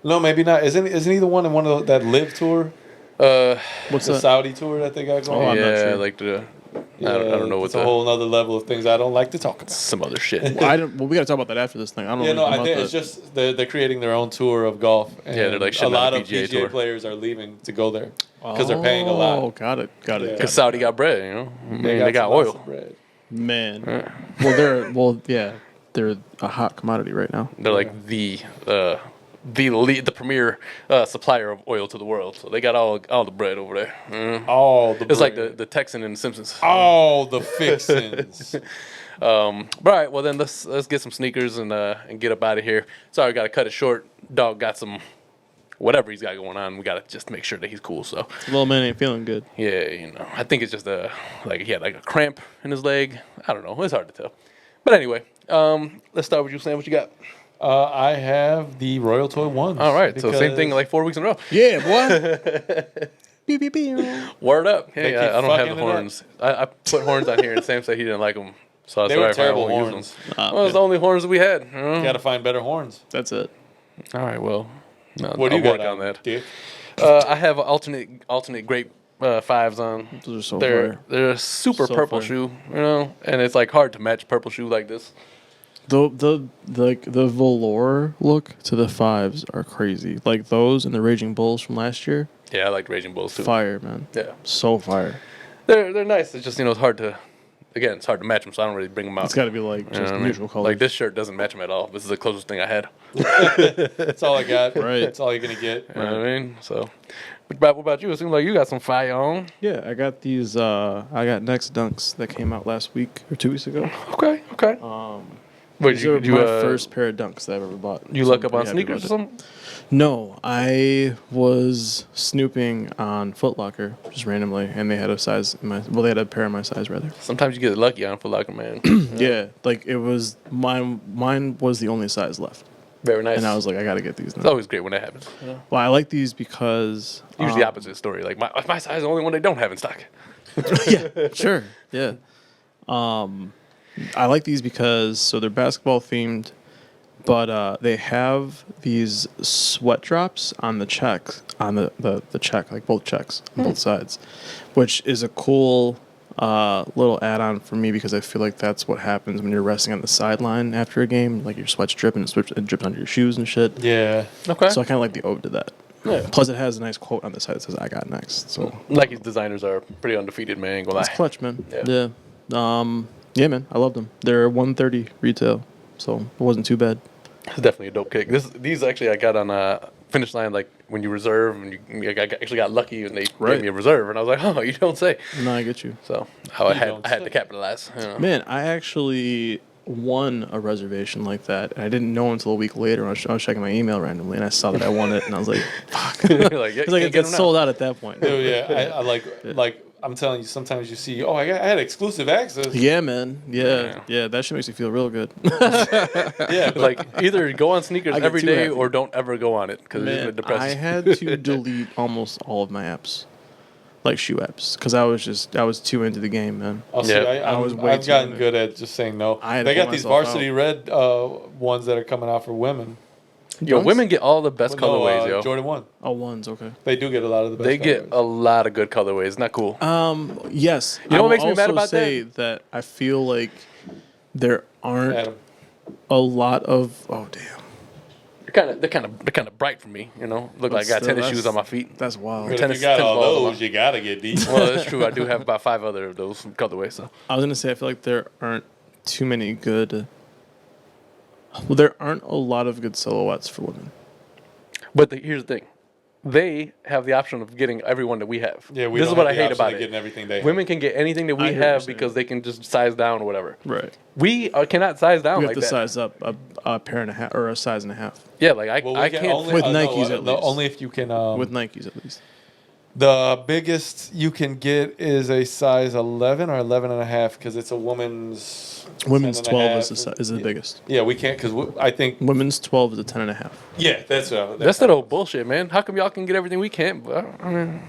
No, maybe not. Isn't he the one in one of that live tour, What's the that? Saudi tour that they got going? Oh, I'm not yeah, sure. like the. I don't know It's what's a whole nother level of things I don't like to talk about. some other shit. Well, we got to talk about that after this thing. I don't Yeah, know no, anything I think about it's that. just they're creating their own tour of golf. And Yeah, they're like a shitting on lot the of PGA PGA tour. players are leaving to go there because they're paying a Oh, lot. got it. Yeah. Because Saudi got bread, you know. I mean, they got some lots oil. of bread. Man. They're a hot commodity right now. They're like the premier supplier of oil to the world. So they got all the bread over there. All the It's like bread. the Texan in The Simpsons. all the fixins. All right, well then let's get some sneakers and get up out of here. Sorry, got to cut it short. Dog got some whatever he's got going on. We got to just make sure that he's cool. So Little man ain't feeling good. yeah, you know, I think it's just like he had like a cramp in his leg. I don't know. It's hard to tell. But anyway, let's start with you, Sam. What you got? I have the Royal Toy ones. All right, so same thing because like 4 weeks in a row. Yeah, boy. Beep, beep, beep. Word up. Hey, They keep I don't have fucking the it up. horns. I put horns on here, and Sam said he didn't like them. So I They said, were "All right, fine, I terrible won't use horns. them." Well, it's the only horns that we had. Got to find better horns. That's it. All right, well, no, What do you I'll got work on that. Dick? I have alternate grape 5s on. Those are so They're fire. they're a super So purple fire. shoe, and it's like hard to match purple shoe like this. The velour look to the 5s are crazy. Like those and the Raging Bulls from last year. Yeah, I like Raging Bulls too. Fire, man. Yeah, So fire. they're nice. It's just it's hard to. Again, it's hard to match them, so I don't really bring them out. It's got to be like You know just what I mean? neutral colors. Like this shirt doesn't match them at all. This is the closest thing I had. That's all I got. Right. That's all you're gonna get. You know what I mean? So, what about you? It seems like you got some fire on. Yeah, I got these. I got Next Dunks that came out last week or 2 weeks ago. Okay. Wait, These are my first pair of Dunks that I've ever bought. You so look I'm up on pretty happy sneakers or about it. something? No, I was snooping on Foot Locker just randomly, and they had they had a pair of my size rather. Sometimes you get lucky on Foot Locker, man. Yeah, like it was mine. Mine was the only size left, Very nice. and I was like, I got to get these it's now. always great when that happens. Well, I like these because Usually the opposite story. Like my size is the only one they don't have in stock. yeah, sure, yeah. I like these because they're basketball themed, but they have these sweat drops on the check on the check, like both checks on both sides, which is a cool little add-on for me because I feel like that's what happens when you're resting on the sideline after a game. Like your sweat's dripping, it drips onto your shoes and shit. Yeah. Okay. So I kind of like the ode to that. Yeah. Plus, it has a nice quote on the side that says "I got next." So Nike's designers are pretty undefeated, man. Ain't gonna it's lie. clutch, man. Yeah. Yeah. Yeah, man. I love them. They're $130 retail, so it wasn't too bad. It's definitely a dope kick. These actually I got on Finish Line, like when you reserve, and I actually got lucky and they Right. gave me a reserve, and I was like, oh, you don't say. No, I get you. So I had don't to say. capitalize. You know? Man, I actually won a reservation like that, and I didn't know until a week later when I was checking my email randomly, and I saw that I won it, and I was like, fuck. You're like, yeah, It's like you it can't get gets them sold now. out at that point. Dude, yeah. I like I'm telling you. Sometimes you see, I had exclusive access. Yeah, man. Yeah. That shit makes you feel real good. Yeah. But Like either go on sneakers I get every too day happy. or don't ever go on it because Man, it depresses. I had to delete almost all of my apps, like shoe apps, because I was too into the game, man. I'll see. Yeah. I was way I've too gotten in it. good at just saying no. I had to They pull got these myself varsity out. red ones that are coming out for women. Yo, Dunks? women get all the best No, colorways, yo. Jordan 1. Oh, ones, okay. They do get a lot of the best. They get a colorways. lot of good colorways. Not cool. Yes. You know what I will makes me mad also about say that I feel like there aren't Adam. a lot of. Oh damn, they're kind of bright for me. Look like I got tennis shoes on my feet. that's wild. But if tennis- you got tennis all balls on those, my- you gotta get these. Well, that's true. I do have about 5 other of those colorways. So I was gonna say I feel like there aren't too many good. Well, there aren't a lot of good silhouettes for women. But here's the thing. They have the option of getting everyone that we have. Yeah, we this don't is what have I the hate option about of it. getting everything they have. Women can get anything that I we hear what you're have saying. because they can just size down or whatever. Right. We cannot size down We have like to that. size up a pair and a half or a size and a half Yeah, like Well, we I can can't. only, With no, Nikes at no, least. only if you can. with Nikes at least. The biggest you can get is a size 11 or 11 and a half because it's a woman's. Women's 10 and a 12 half. is the biggest. Yeah, we can't because I think. Women's 12 is a 10 and a half. Yeah, that's That's that old bullshit, man. How come y'all can get everything we can't? But I mean,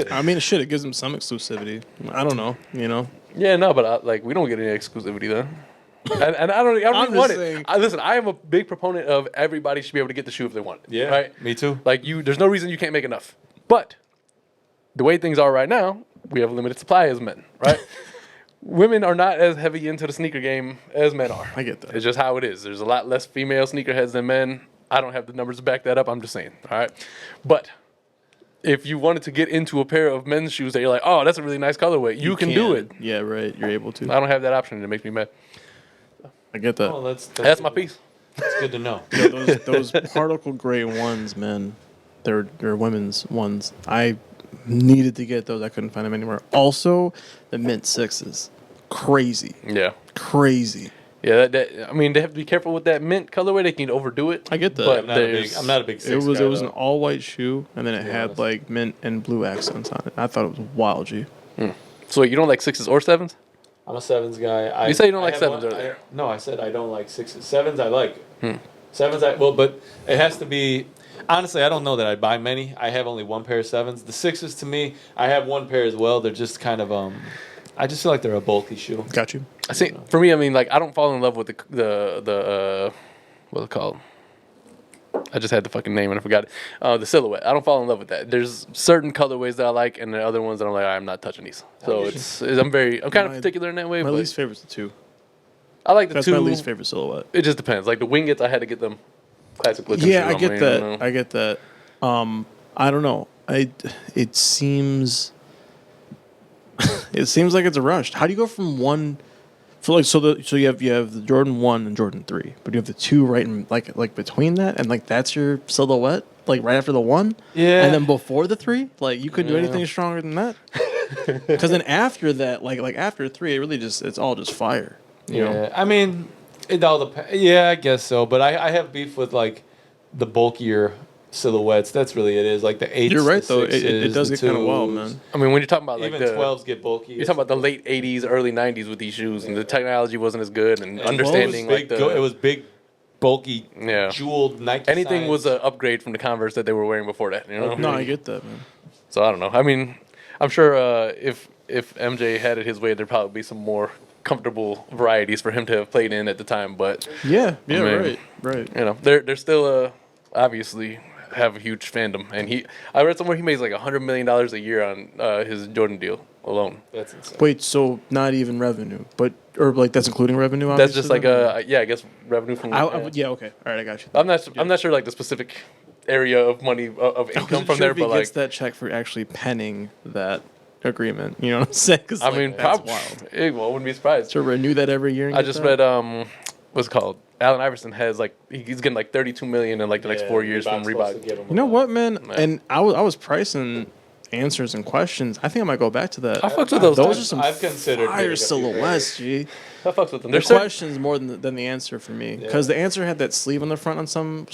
I mean, shit, it gives them some exclusivity. I don't know, you know. yeah, no, but we don't get any exclusivity then. And I don't I'm even want just it. saying- Listen, I am a big proponent of everybody should be able to get the shoe if they want it. Yeah, right. me too. Like there's no reason you can't make enough. But the way things are right now, we have a limited supply as men, right? Women are not as heavy into the sneaker game as men are. I get that. It's just how it is. There's a lot less female sneakerheads than men. I don't have the numbers to back that up. I'm just saying. All right. But if you wanted to get into a pair of men's shoes that you're like, oh, that's a really nice colorway, you can do it. Yeah, right. You're able to. I don't have that option, and it makes me mad. I get that. Oh, That's my piece. That's good to know. Yeah, those particle gray ones, man. They're women's ones. I needed to get those. I couldn't find them anywhere. Also, the mint sixes, crazy, Yeah. crazy. Yeah, I mean, they have to be careful with that mint colorway. They can overdo it. I get that. But I'm not a big. there's- I'm not a big. It Six was guy, an though. all white shoe, and then it be had honest. like mint and blue accents on it. I thought it was wild, G. So you don't like 6s or 7s? I'm a sevens guy. You say you don't like have sevens one- earlier. No, I said I don't like sixes. Sevens I like. Sevens, but it has to be. Honestly, I don't know that I buy many. I have only one pair of sevens. The sixes, to me, I have one pair as well. They're just kind of I just feel like they're a bulky shoe. Got you. I see. For me, I mean, like I don't fall in love with the what's it called? I just had the fucking name and I forgot it. The silhouette. I don't fall in love with that. There's certain colorways that I like, and there are other ones that I'm like, I'm not touching these. So I'm kind of particular in that way. My but least favorite's the 2. I like the That's 2. my least favorite silhouette. It just depends. Like the wingets, I had to get them classic looking. Yeah, shoe, I get mean, that. you know. I get that. I don't know. It seems like it's a rush. How do you go from one? So you have the Jordan 1 and Jordan 3, but you have the 2 right in like between that, and like that's your silhouette, like right after the 1. Yeah. And then before the 3, like you couldn't do anything stronger than that. Because then after that, like after 3, it really it's all just fire. You know? I mean, it all depends. Yeah, I guess so. But I have beef with like the bulkier silhouettes. That's really it is. Like the 8s. You're right the though. It 6s, does the get kind of 2s. wild, man. I mean, when you're talking about like Even the 12s get bulky. you're talking about the late '80s, early '90s with these shoes, and the technology wasn't as good, and understanding like it was big, bulky, Yeah. jeweled Nike. anything signs. was an upgrade from the Converse that they were wearing before that. You know. No, I get that, man. So I don't know. I mean, I'm sure if MJ had it his way, there'd probably be some more comfortable varieties for him to have played in at the time. But Yeah, mean, right. you know, they're still obviously have a huge fandom, and I read somewhere he makes like $100 million a year on his Jordan deal alone. That's insane. Wait, so not even revenue, or like that's including revenue? That's just obviously, like then? I guess revenue from. Yeah, okay, all right, I got you. I'm not sure like the specific area of money of income from there, If he but like gets that check for actually penning that agreement, you know what I'm saying? 'Cause, I like, mean, that's probably. wild. Well, I wouldn't be surprised. To renew that every year. And I get just that? read what's it called? Allen Iverson has like he's getting like 32 million in like the next 4 years from Reebok. You know what, man? And I was pricing answers and questions. I think I might go back to that. I fucks with those. Those are some I've considered fire getting a few silhouettes, G. I fucks with them. The There's certain, questions more than the answer for me, because the answer had that sleeve on the front on some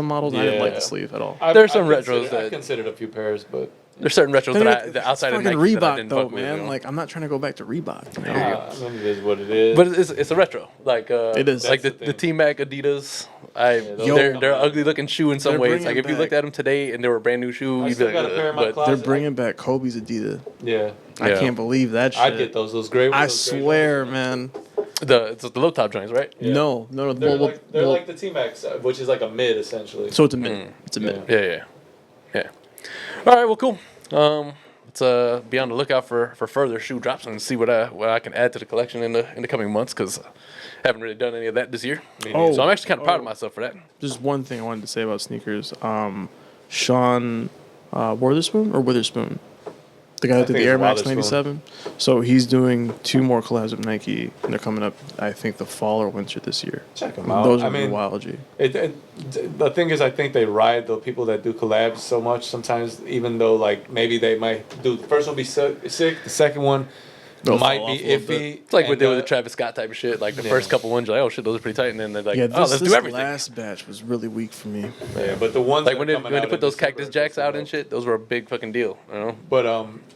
models. And I didn't like Yeah. the sleeve at all. There's some retros I've that- consider a few pairs, but there's certain retros that outside of fucking Nike that I Reebok didn't though, fuck with. man. You know? Like I'm not trying to go back to Reebok. You know? I mean, it is what it is. But it's a retro. Like It is. like That's the the T Mac Adidas. those They're come an out. ugly looking shoe in some They're ways. bringing Like if you back- looked at them today and they were a brand new shoe, I you'd be still like, got a pair in my but closet. They're bringing back Kobe's Adidas. Yeah, I Yeah. can't believe that shit. I'd get those gray ones. I those gray swear, ones. man. it's the low top joints, right? Yeah. No. They're well, like they're like the T-Max, which is like a mid essentially. so it's a mid. It's a mid. Yeah. All right, well, cool. Let's be on the lookout for further shoe drops and see what I can add to the collection in the coming months, because I haven't really done any of that this year. Oh. So I'm actually kind of proud of myself for that. Just one thing I wanted to say about sneakers. Sean Witherspoon, the guy that did think the Air it's Max Witherspoon. 97. So he's doing 2 more collabs with Nike, and they're coming up, I think, the fall or winter this year. Check 'em And out. Those I are mean, wild, G. The thing is, I think they ride the people that do collabs so much sometimes, even though like maybe they might do the first one be sick, the second one They'll might fall be off a little iffy. bit. It's like what and, they did with the Travis Scott type of shit. Like the first couple ones, you're like, oh shit, those are pretty tight, and then they're like, Yeah, oh, let's this do everything. last batch was really weak for me. Yeah, but the ones Like that when are they coming when they out put in those December, Cactus Jacks out and shit, those were a big fucking deal. You know. But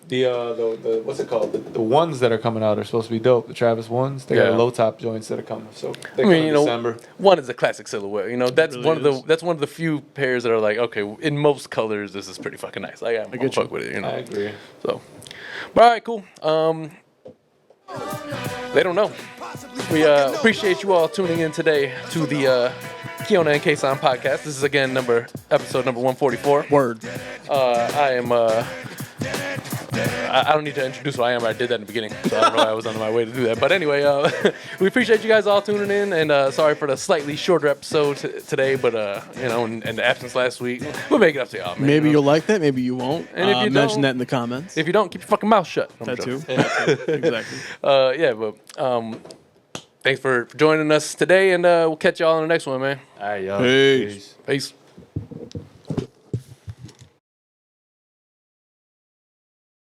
the what's it called? The ones that are coming out are supposed to be dope. The Travis ones, they Yeah. got low top joints that are coming. So they I come mean, in you know, December. one is a classic silhouette. You know, that's really one is. of the few pairs that are like, okay, in most colors, this is pretty fucking nice. Like, I'm get fuck you. with it. You know. I agree. So, but all right, cool. They don't know. We appreciate you all tuning in today to the Kiona and Kasson podcast. This is again episode number 144. Word. I am. I don't need to introduce who I am. I did that in the beginning, so I don't know why I was on my way to do that. But anyway, we appreciate you guys all tuning in, and sorry for the slightly shorter episode today. But you know, and the absence last week, we'll make it up to y'all. Man, Maybe you know? you'll like that. Maybe you won't. And if you mention don't- that in the comments. If you don't, keep your fucking mouth shut. I'm that joking. too. Exactly. Yeah, but thanks for joining us today, and we'll catch y'all on the next one, man. All right, y'all. Peace. Peace.